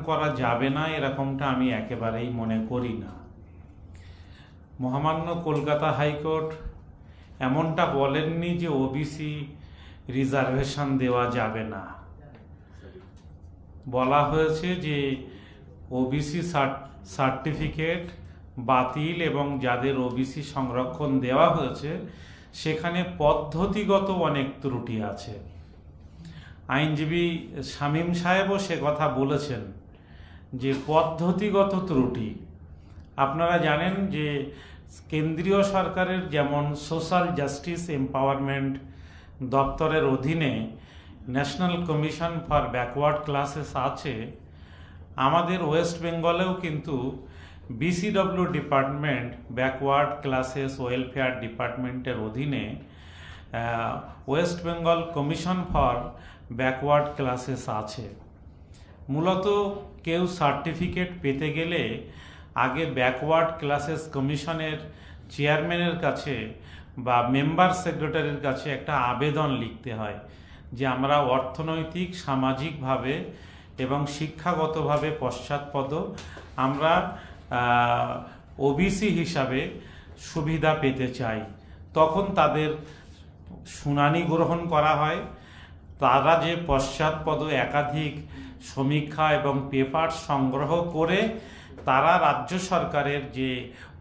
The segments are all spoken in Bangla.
করা যাবে না এরকমটা আমি একেবারেই মনে করি না। মহামান্য কলকাতা হাইকোর্ট এমনটা বলেননি যে ওবিসি রিজার্ভেশন দেওয়া যাবে না। বলা হয়েছে যে ওবিসি সার্টিফিকেট বাতিল এবং যাদের ওবিসি সংরক্ষণ দেওয়া হয়েছে সেখানে পদ্ধতিগত অনেক ত্রুটি আছে। আইনজীবী শামীম সাহেবও সে কথা বলেছেন যে পদ্ধতিগত ত্রুটি। আপনারা জানেন যে কেন্দ্রীয় সরকারের যেমন সোশ্যাল জাস্টিস এম্পাওয়ারমেন্ট দপ্তরের অধীনে national commission for backward classes আছে, আমাদের ওয়েস্ট বেঙ্গলেও কিন্তু BCW department backward classes welfare ডিপার্টমেন্টের অধীনে West Bengal commission for backward classes আছে। মূলত কেউ সার্টিফিকেট পেতে গেলে আগে ব্যাকওয়ার্ড ক্লাসেস কমিশনের চেয়ারম্যানের কাছে বা মেম্বার সেক্রেটারির কাছে একটা আবেদন লিখতে হয় যে আমরা অর্থনৈতিক সামাজিকভাবে এবং শিক্ষাগতভাবে পশ্চাৎপদ, আমরা ওবিসি হিসাবে সুবিধা পেতে চাই। তখন তাদের শুনানি গ্রহণ করা হয়। তারা যে পশ্চাৎপদ একাধিক সমীক্ষা এবং পেপার সংগ্রহ করে তারা রাজ্য সরকারের যে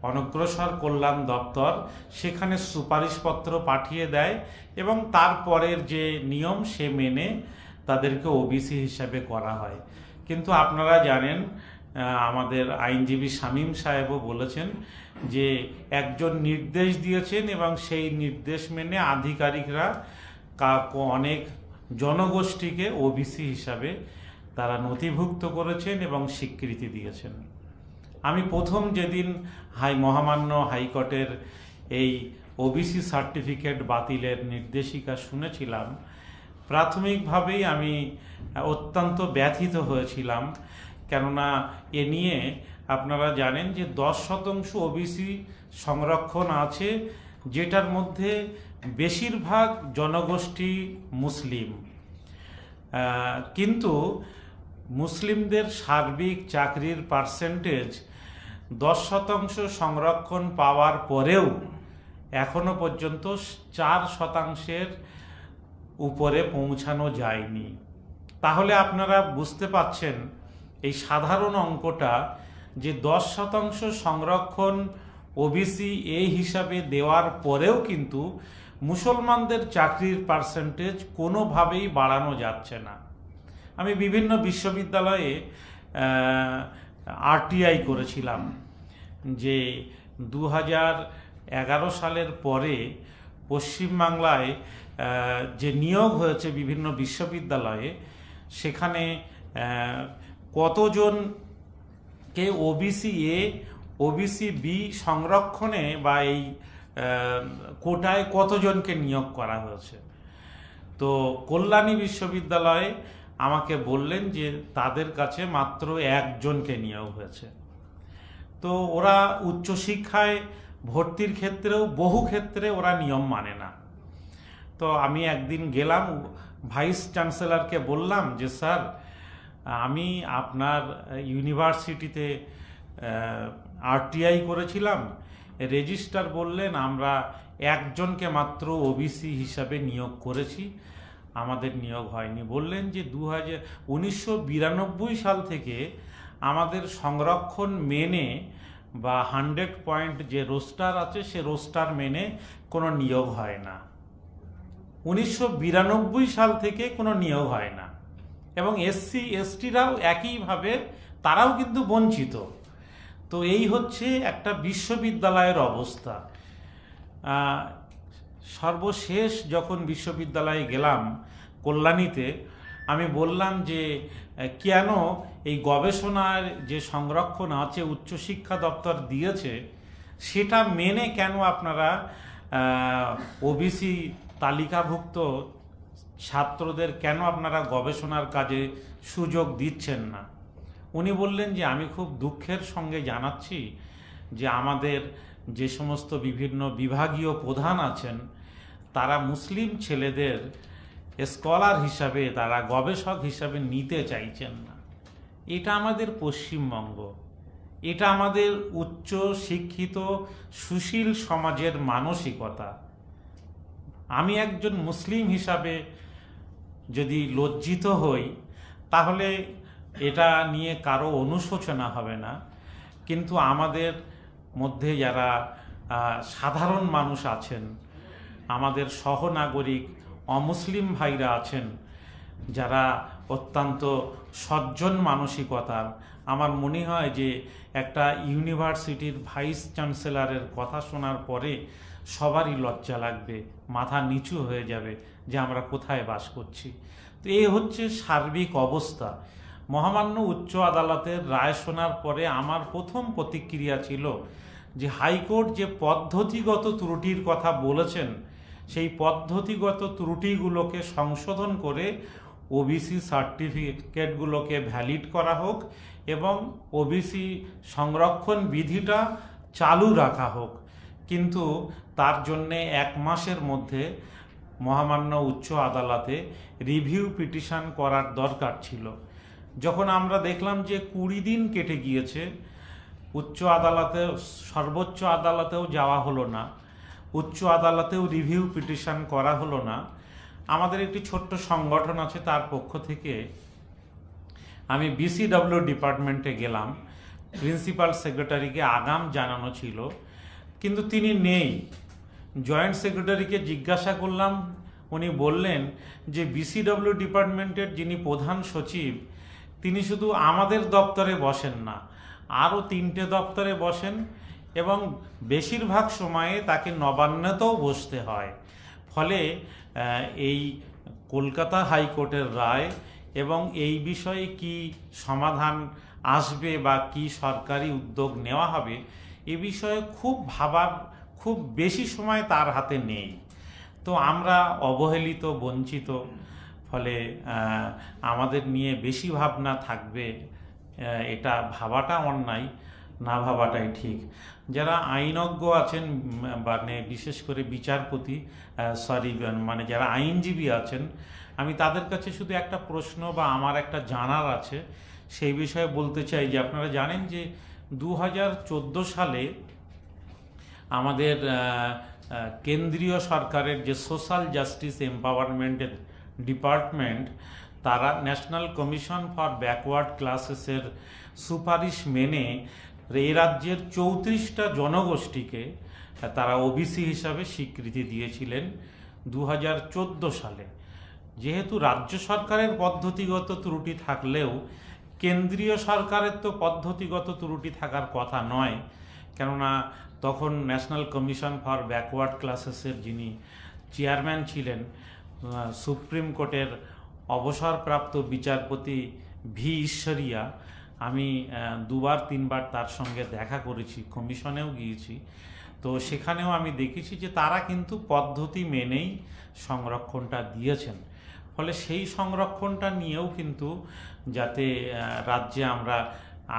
অনগ্রসর কল্যাণ দপ্তর সেখানে সুপারিশপত্র পাঠিয়ে দেয় এবং তারপরের যে নিয়ম সে মেনে তাদেরকে ওবিসি হিসাবে করা হয়। কিন্তু আপনারা জানেন, আমাদের আইনজীবী শামীম সাহেবও বলেছেন যে একজন নির্দেশ দিয়েছেন এবং সেই নির্দেশ মেনে আধিকারিকরা অনেক জনগোষ্ঠীকে ওবিসি হিসাবে তারা নথিভুক্ত করেছেন এবং স্বীকৃতি দিয়েছেন। আমি প্রথম যেদিন মহামান্য হাইকোর্টের এই ওবিসি সার্টিফিকেট বাতিলের নির্দেশিকা শুনেছিলাম, প্রাথমিকভাবেই আমি অত্যন্ত ব্যথিত হয়েছিলাম। কেননা এ নিয়ে আপনারা জানেন যে 10% ওবিসি সংরক্ষণ আছে, যেটার মধ্যে বেশিরভাগ জনগোষ্ঠী মুসলিম। কিন্তু মুসলিমদের সার্বিক চাকরির পার্সেন্টেজ 10% সংরক্ষণ পাওয়ার পরেও এখনো পর্যন্ত 4% উপরে পৌঁছানো যায়নি। তাহলে আপনারা বুঝতে পাচ্ছেন এই সাধারণ অঙ্কটা যে 10% সংরক্ষণ ওবিসি এই হিসাবে দেওয়ার পরেও কিন্তু মুসলমানদের চাকরির পার্সেন্টেজ কোনোভাবেই বাড়ানো যাচ্ছে না। আমি বিভিন্ন বিশ্ববিদ্যালয়ে আরটিআই করেছিলাম যে 2011 সালের পরে পশ্চিমবাংলায় যে নিয়োগ হয়েছে বিভিন্ন বিশ্ববিদ্যালয়ে, সেখানে কতজনকে ওবিসি এ ওবিসি বি সংরক্ষণে বা এই কোটায় কতজনকে নিয়োগ করা হয়েছে। তো কল্যাণী বিশ্ববিদ্যালয়ে আমাকে বললেন যে তাদের কাছে মাত্র 1 জনকে নিয়োগ হয়েছে। তো ওরা উচ্চশিক্ষায় ভর্তির ক্ষেত্রেও বহু ক্ষেত্রে ওরা নিয়ম মানে না। তো আমি একদিন গেলাম, ভাইস চ্যান্সেলরকে বললাম যে স্যার, আমি আপনার ইউনিভার্সিটিতে আরটিআই করেছিলাম, রেজিস্ট্রার বললেন আমরা 1 জনকে মাত্র ওবিসি হিসাবে নিয়োগ করেছি, আমাদের নিয়োগ হয়নি। বললেন যে 1992 সাল থেকে আমাদের সংরক্ষণ মেনে বা 100 পয়েন্ট যে রোস্টার আছে সে রোস্টার মেনে কোনো নিয়োগ হয় না। 1992 সাল থেকে কোনো নিয়োগ হয় না। এবং এসসি এসটিরাও একইভাবে, তারাও কিন্তু বঞ্চিত। তো এই হচ্ছে একটা বিশ্ববিদ্যালয়ের অবস্থা। সর্বশেষ যখন বিশ্ববিদ্যালয়ে গেলাম কল্যাণীতে, আমি বললাম যে কেন এই গবেষণার যে সংরক্ষণ আছে উচ্চশিক্ষা দপ্তর দিয়েছে সেটা মেনে কেন আপনারা ওবিসি তালিকাভুক্ত ছাত্রদের কেন আপনারা গবেষণার কাজে সুযোগ দিচ্ছেন না। উনি বললেন যে আমি খুব দুঃখের সঙ্গে জানাচ্ছি যে আমাদের যে সমস্ত বিভিন্ন বিভাগীয় প্রধান আছেন তারা মুসলিম ছেলেদের স্কলার হিসাবে, তারা গবেষক হিসাবে নিতে চাইছেন না। এটা আমাদের পশ্চিমবঙ্গ, এটা আমাদের উচ্চ শিক্ষিত সুশীল সমাজের মানসিকতা। আমি একজন মুসলিম হিসাবে যদি লজ্জিত হই তাহলে এটা নিয়ে কারো অনুশোচনা হবে না, কিন্তু আমাদের মধ্যে যারা সাধারণ মানুষ আছেন, আমাদের সহনাগরিক অমুসলিম ভাইরা আছেন, যারা অত্যন্ত সজ্জন মানসিকতার, আমার মনে হয় যে একটা ইউনিভার্সিটির ভাইস চ্যান্সেলরের কথা শোনার পরে সবারই লজ্জা লাগবে, মাথা নিচু হয়ে যাবে যে আমরা কোথায় বাস করছি। তো এই হচ্ছে সার্বিক অবস্থা। মহামান্য উচ্চ আদালতের রায় শোনার পরে আমার প্রথম প্রতিক্রিয়া ছিল যে হাইকোর্ট যে পদ্ধতিগত ত্রুটির কথা বলেছেন, সেই পদ্ধতিগত ত্রুটিগুলোকে সংশোধন করে ওবিসি সার্টিফিকেটগুলোকে ভ্যালিড করা হোক এবং ওবিসি সংরক্ষণ বিধিটা চালু রাখা হোক। কিন্তু তার জন্যে 1 মাসের মধ্যে মহামান্য উচ্চ আদালতে রিভিউ পিটিশন করার দরকার ছিল। যখন আমরা দেখলাম যে 20 দিন কেটে গিয়েছে, উচ্চ আদালতে, সর্বোচ্চ আদালতেও যাওয়া হলো না, উচ্চ আদালতেও রিভিউ পিটিশন করা হলো না, আমাদের একটি ছোট্ট সংগঠন আছে, তার পক্ষ থেকে আমি বিসিডব্লিউ ডিপার্টমেন্টে গেলাম। প্রিন্সিপাল সেক্রেটারিকে আগাম জানানো ছিল, কিন্তু তিনি নেই। জয়েন্ট সেক্রেটারিকে জিজ্ঞাসা করলাম, উনি বললেন যে বিসিডব্লিউ ডিপার্টমেন্টের যিনি প্রধান সচিব, তিনি শুধু আমাদের দপ্তরে বসেন না, আরও 3টে দপ্তরে বসেন এবং বেশিরভাগ সময়ে তাকে নবান্নতেও বসতে হয়। ফলে এই কলকাতা হাইকোর্টের রায় এবং এই বিষয়ে কি সমাধান আসবে বা কি সরকারি উদ্যোগ নেওয়া হবে, এ বিষয়ে খুব বেশি সময় তার হাতে নেই। তো আমরা অবহেলিত, বঞ্চিত, ফলে আমাদের নিয়ে বেশি ভাবনা থাকবে, এটা ভাবাটা অন্যায়, না ভাবাটাই ঠিক। যারা আইনজ্ঞ আছেন, মানে বিশেষ করে বিচারপতি, মানে যারা আইনজীবী আছেন, আমি তাদের কাছে শুধু একটা প্রশ্ন বা আমার একটা জানার আছে, সেই বিষয়ে বলতে চাই যে আপনারা জানেন যে 2014 সালে আমাদের কেন্দ্রীয় সরকারের যে সোশ্যাল জাস্টিস এম্পাওয়ারমেন্টের ডিপার্টমেন্ট, তারা ন্যাশনাল কমিশন ফর ব্যাকওয়ার্ড ক্লাসেসের সুপারিশ মেনে এই রাজ্যের 34টা জনগোষ্ঠীকে তারা ওবিসি হিসাবে স্বীকৃতি দিয়েছিলেন 2014 সালে। যেহেতু রাজ্য সরকারের পদ্ধতিগত ত্রুটি থাকলেও কেন্দ্রীয় সরকারের তো পদ্ধতিগত ত্রুটি থাকার কথা নয়, কেননা তখন ন্যাশনাল কমিশন ফর ব্যাকওয়ার্ড ক্লাসেসের যিনি চেয়ারম্যান ছিলেন, সুপ্রিম কোর্টের অবসরপ্রাপ্ত বিচারপতি ভি ঈশ্বরিয়া, আমি 2-3বার তার সঙ্গে দেখা করেছি, কমিশনেও গিয়েছি। তো সেখানেও আমি দেখেছি যে তারা কিন্তু পদ্ধতি মেনেই সংরক্ষণটা দিয়েছেন। ফলে সেই সংরক্ষণটা নিয়েও কিন্তু যাতে রাজ্যে আমরা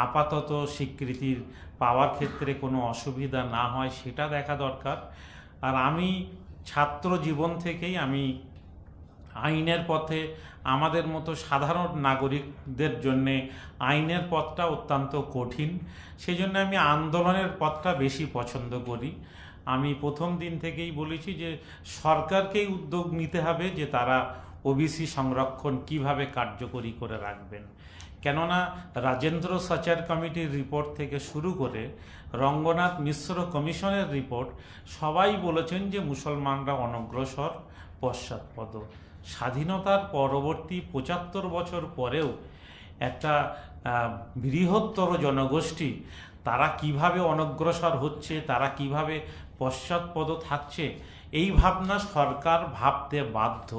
আপাতত স্বীকৃতির পাওয়ার ক্ষেত্রে কোনো অসুবিধা না হয় সেটা দেখা দরকার। আর আমি ছাত্র জীবন থেকেই আমি আইনের পথে, আমাদের মতো সাধারণ নাগরিকদের জন্যে আইনের পথটা অত্যন্ত কঠিন, সেই জন্য আমি আন্দোলনের পথটা বেশি পছন্দ করি। আমি প্রথম দিন থেকেই বলেছি যে সরকারকেই উদ্যোগ নিতে হবে যে তারা ওবিসি সংরক্ষণ কিভাবে কার্যকরী করে রাখবেন। কেননা রাজেন্দ্র সচার কমিটির রিপোর্ট থেকে শুরু করে রঙ্গনাথ মিশ্র কমিশনের রিপোর্ট, সবাই বলেছেন যে মুসলমানরা অনগ্রসর, পশ্চাৎপদ। স্বাধীনতার পরবর্তী 75 বছর পরেও একটা বৃহত্তর জনগোষ্ঠী তারা কিভাবে অনগ্রসর হচ্ছে, তারা কিভাবে পশ্চাৎপদ থাকছে, এই ভাবনা সরকার ভাবতে বাধ্য।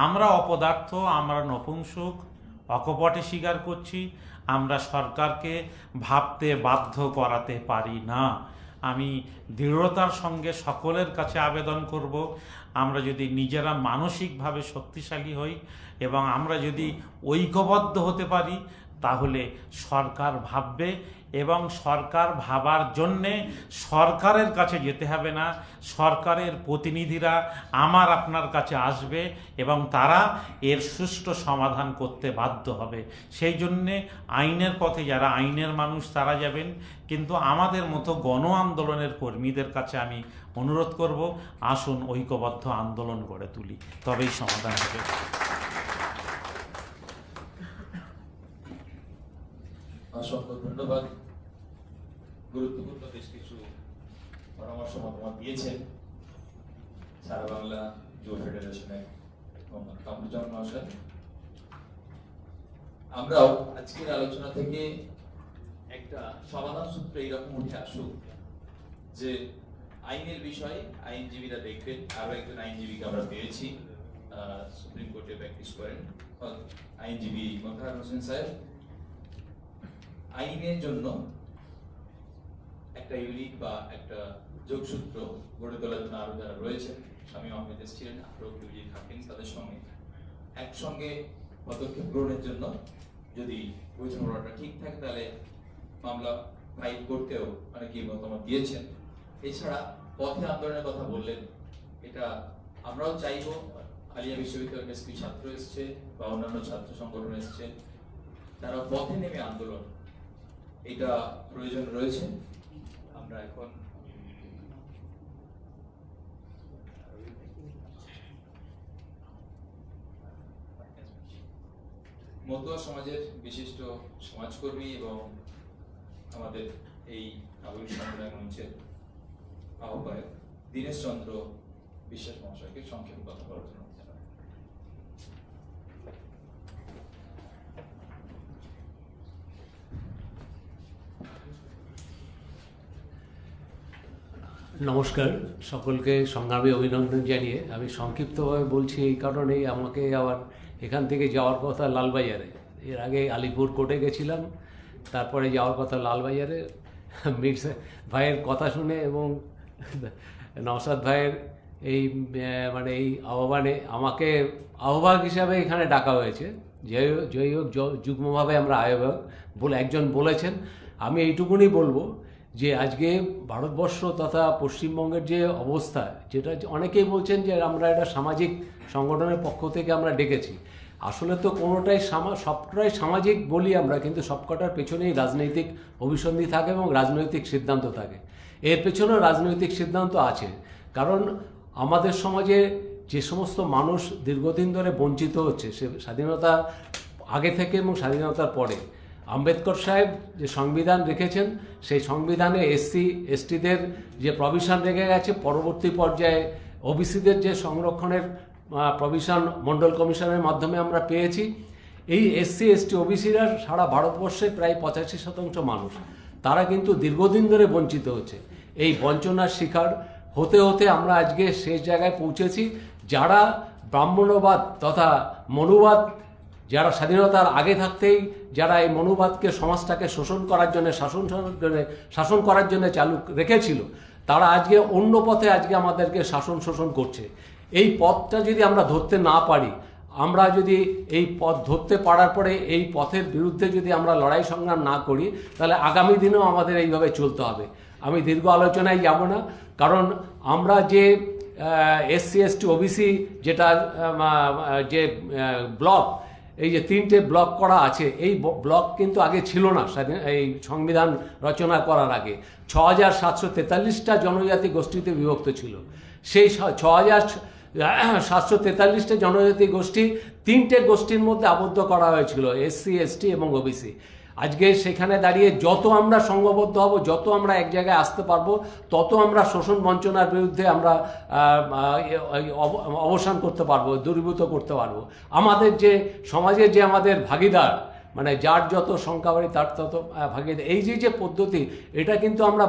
আমরা অপদার্থ, আমরা নপুংসক, অকপটে স্বীকার করছি, আমরা সরকারকে ভাবতে বাধ্য করাতে পারি না। আমি দৃঢ়তার সঙ্গে সকলের কাছে আবেদন করব, আমরা যদি নিজেরা মানসিকভাবে শক্তিশালী হই এবং আমরা যদি ঐক্যবদ্ধ হতে পারি, তাহলে সরকার ভাববে, এবং সরকার ভাবার জন্যে সরকারের কাছে যেতে হবে না, সরকারের প্রতিনিধিরা আমার আপনার কাছে আসবে এবং তারা এর সুষ্ঠু সমাধান করতে বাধ্য হবে। সেই জন্যে আইনের পথে যারা আইনের মানুষ তারা যাবেন, কিন্তু আমাদের মতো গণ আন্দোলনের কর্মীদের কাছে আমি অনুরোধ করব, আসুন ঐক্যবদ্ধ আন্দোলন গড়ে তুলি, তবেই সমাধান হবে। অসংখ্য ধন্যবাদ। গুরুত্বপূর্ণ বেশ কিছু পরামর্শ মতামত দিয়েছেন সারা বাংলা যুব ফেডারেশনের কামরুজ্জামান মহাশয়। আমরাও আজকের আলোচনা থেকে একটা সমাধান সূত্র এইরকম উঠে আসুক যে আইনের বিষয়ে আইনজীবীরা দেখবেন। আরো একজন আইনজীবীকে আমরা পেয়েছি, সুপ্রিম কোর্টে প্র্যাকটিস করেন, আইনজীবী মোতাহার হোসেন সাহেব। আইনের জন্য একটা ইউনিট বা একটা যোগসূত্র গড়ে তোলার জন্য আরো যারা রয়েছেন, স্বামী আহমেদ এসছিলেন, আরো কেউ যদি থাকেন তাদের সঙ্গে একসঙ্গে পদক্ষেপ গ্রহণের জন্য যদি বোঝাপড়াটা ঠিক থাকে তাহলে মামলা ফাইল করতেও অনেকেই মতামত দিয়েছেন। এছাড়া পথে আন্দোলনের কথা বললেন, এটা আমরাও চাইবো। আলিয়া বিশ্ববিদ্যালয়ের বেশ কিছু ছাত্র এসছে বা অন্যান্য ছাত্র সংগঠন এসছে, তারা পথে নেমে আন্দোলন, এটা প্রয়োজন রয়েছে। আমরা এখন মতুয়া সমাজের বিশিষ্ট সমাজকর্মী এবং আমাদের এই নাগরিক সম্প্রদায় মঞ্চের আহ্বায়ক দীনেশ চন্দ্র বিশ্বাস মহাশয়কে সংক্ষেপে কথা বলার জন্য জানাই। নমস্কার, সকলকে সংগ্রামী অভিনন্দন জানিয়ে আমি সংক্ষিপ্তভাবে বলছি এই কারণেই, আমাকে আবার এখান থেকে যাওয়ার কথা লালবাজারে। এর আগে আলিপুর কোর্টে গেছিলাম, তারপরে যাওয়ার কথা লালবাজারে। মির্জা ভাইয়ের কথা শুনে এবং নওশাদ ভাইয়ের এই মানে এই আহ্বানে আমাকে আহ্বায়ক হিসাবে এখানে ডাকা হয়েছে। যাই হোক, যুগ্মভাবে আমরা আহ্বায়ক বলে একজন বলেছেন। আমি এইটুকুনি বলবো যে আজকে ভারতবর্ষ তথা পশ্চিমবঙ্গের যে অবস্থা, যেটা অনেকেই বলছেন যে আমরা একটা সামাজিক সংগঠনের পক্ষ থেকে আমরা ডেকেছি, আসলে তো কোনোটাই সবটাই সামাজিক বলি আমরা, কিন্তু সবকটার পেছনেই রাজনৈতিক অভিসন্ধি থাকে এবং রাজনৈতিক সিদ্ধান্ত থাকে। এর পেছনেও রাজনৈতিক সিদ্ধান্ত আছে, কারণ আমাদের সমাজে যে সমস্ত মানুষ দীর্ঘদিন ধরে বঞ্চিত হচ্ছে, সে স্বাধীনতার আগে থেকে এবং স্বাধীনতার পরে, আম্বেদকর সাহেব যে সংবিধান রেখেছেন, সেই সংবিধানে এসসি এসটিদের যে প্রভিশন রেখে গেছে, পরবর্তী পর্যায়ে ওবিসিদের যে সংরক্ষণের প্রভিশন মণ্ডল কমিশনের মাধ্যমে আমরা পেয়েছি। এই এসসি এসটি ওবিসিরা সারা ভারতবর্ষে প্রায় 85% মানুষ, তারা কিন্তু দীর্ঘদিন ধরে বঞ্চিত হচ্ছে। এই বঞ্চনার শিকার হতে হতে আমরা আজকে শেষ জায়গায় পৌঁছেছি। যারা ব্রাহ্মণ্যবাদ তথা মনুবাদ, যারা স্বাধীনতার আগে থাকতেই যারা এই মনুবাদকে সমাজটাকে শোষণ করার জন্য শাসন করার জন্য চালু রেখেছিল, তারা আজকে অন্য পথে আজকে আমাদেরকে শাসন শোষণ করছে। এই পথটা যদি আমরা ধরতে না পারি, আমরা যদি এই পথ ধরতে পারার পরে এই পথের বিরুদ্ধে যদি আমরা লড়াই সংগ্রাম না করি, তাহলে আগামী দিনেও আমাদের এইভাবে চলতে হবে। আমি দীর্ঘ আলোচনায় যাব না, কারণ আমরা যে এসসি এসটি ওবিসি যেটা যে ব্লক, এই যে 3টে ব্লক করা আছে, এই ব্লক কিন্তু আগে ছিল না। এই সংবিধান রচনা করার আগে 6743টা জনজাতি গোষ্ঠীতে বিভক্ত ছিল। সেই 6743টা জনজাতি গোষ্ঠী 3টে গোষ্ঠীর মধ্যে আবদ্ধ করা হয়েছিল, এসসি এসটি এবং ওবিসি। আজকে সেখানে দাঁড়িয়ে যত আমরা সংঘবদ্ধ হব, যত আমরা এক জায়গায় আসতে পারবো, তত আমরা শোষণ বঞ্চনার বিরুদ্ধে আমরা অবসান করতে পারবো, দূরীভূত করতে পারবো। আমাদের যে সমাজের যে আমাদের ভাগিদার, মানে যার যত সংখ্যা বাড়ি তার তত ভাগিদার, এই যে পদ্ধতি, এটা কিন্তু আমরা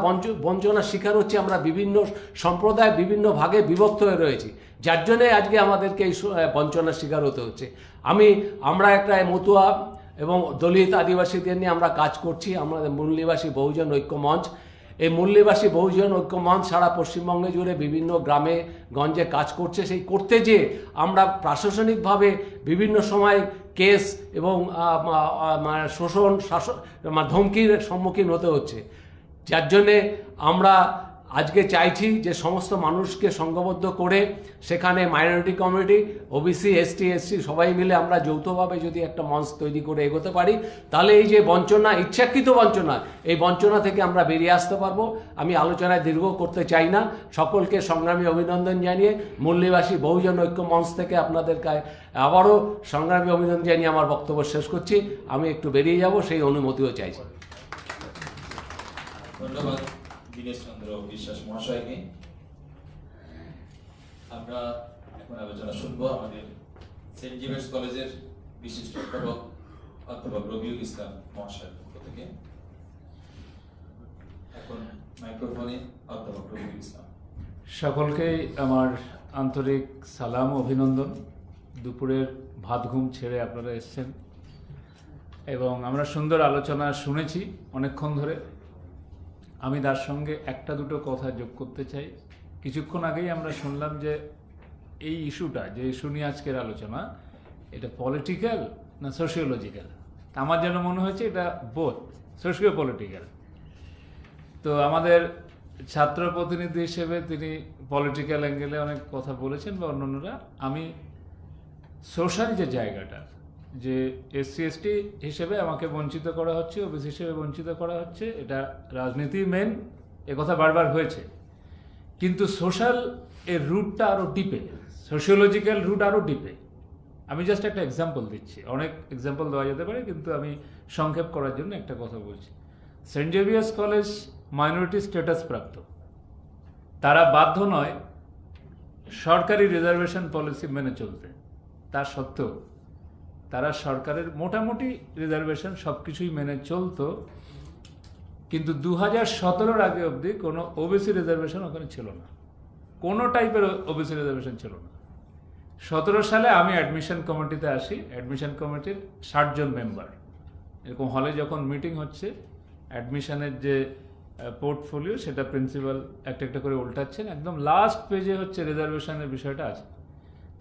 বঞ্চনার শিকার হচ্ছি। আমরা বিভিন্ন সম্প্রদায় বিভিন্ন ভাগে বিভক্ত হয়ে রয়েছি, যার জন্যে আজকে আমাদেরকে এই বঞ্চনার শিকার হতে হচ্ছে। আমরা একটা মতুয়া এবং দলিত আদিবাসীদের নিয়ে আমরা কাজ করছি, আমাদের মূল নিবাসী বহুজন ঐক্য মঞ্চ। এই মূল্যবাসী বহুজন ঐক্য মঞ্চ সারা পশ্চিমবঙ্গে জুড়ে বিভিন্ন গ্রামে গঞ্জে কাজ করছে। সেই করতে যে আমরা প্রশাসনিকভাবে বিভিন্ন সময় কেস এবং শোষণ শাসন ধমকির সম্মুখীন হতে হচ্ছে, যার জন্যে আমরা আজকে চাইছি যে সমস্ত মানুষকে সংঘবদ্ধ করে সেখানে minority community, OBC, ST, SC সবাই মিলে আমরা যৌথভাবে যদি একটা মঞ্চ তৈরি করে এগোতে পারি, তাহলে এই যে বঞ্চনা, ইচ্ছাকৃত বঞ্চনা, এই বঞ্চনা থেকে আমরা বেরিয়ে আসতে পারবো। আমি আলোচনায় দীর্ঘ করতে চাই না, সকলকে সংগ্রামী অভিনন্দন জানিয়ে মূল্যবাসী বহুজন ঐক্য মঞ্চ থেকে আপনাদের আবারও সংগ্রামী অভিনন্দন জানিয়ে আমার বক্তব্য শেষ করছি। আমি একটু বেরিয়ে যাব, সেই অনুমতিও চাইছি। ধন্যবাদ দীনেশ চন্দ্র বিশ্বাস মহাশয়কে। আমরা এখন আলোচনা শুনবো আমাদের সেন্ট জেভিয়ার্স কলেজের বিশিষ্ট অধ্যাপক রবিউল ইসলাম মহাশয়ের পক্ষ থেকে। এখন মাইক্রোফোনে অধ্যাপক রবিউল ইসলাম। সকলকেই আমার আন্তরিক সালাম ও অভিনন্দন। দুপুরের ভাত ঘুম ছেড়ে আপনারা এসেছেন এবং আমরা সুন্দর আলোচনা শুনেছি অনেকক্ষণ ধরে। আমি তার সঙ্গে একটা দুটো কথা যোগ করতে চাই। কিছুক্ষণ আগেই আমরা শুনলাম যে এই ইস্যুটা, যে ইস্যু নিয়ে আজকের আলোচনা, এটা পলিটিক্যাল না সোশিওলজিক্যাল। আমার যেন মনে হয়েছে এটা বোথ সোশিও পলিটিক্যাল। তো আমাদের ছাত্র প্রতিনিধি হিসেবে তিনি পলিটিক্যাল অ্যাঙ্গেলে অনেক কথা বলেছেন বা অন্যান্যরা। আমি সোশ্যাল যে জায়গাটা, যে এসসি এসটি হিসেবে আমাকে বঞ্চিত করা হচ্ছে, ওবিসি হিসেবে বঞ্চিত করা হচ্ছে, এটা রাজনীতি মেন, কথা বারবার হয়েছে। কিন্তু সোশ্যাল এর রুটটা আরও ডিপে, সোশিওলজিক্যাল রুট আরও ডিপে। আমি জাস্ট একটা এক্সাম্পল দিচ্ছি, অনেক এক্সাম্পল দেওয়া যেতে পারে, কিন্তু আমি সংক্ষেপ করার জন্য একটা কথা বলছি। Saint Xavier's college minority status প্রাপ্ত, তারা বাধ্য নয় সরকারি রিজার্ভেশন পলিসি মেনে চলতে। তা সত্ত্বেও তারা সরকারের মোটামুটি রিজার্ভেশন সব কিছুই মেনে চলতো, কিন্তু 2017-র আগে অবধি কোনো ওবিসি রিজার্ভেশন ওখানে ছিল না, কোনো টাইপের ওবিসি রিজার্ভেশন ছিল না। 17 সালে আমি অ্যাডমিশন কমিটিতে আসি। অ্যাডমিশন কমিটির 60 জন মেম্বার, এরকম হলে যখন মিটিং হচ্ছে, অ্যাডমিশনের যে পোর্টফোলিও সেটা প্রিন্সিপাল একটা একটা করে উল্টাচ্ছেন, একদম লাস্ট পেজে হচ্ছে রিজার্ভেশনের বিষয়টা আছে।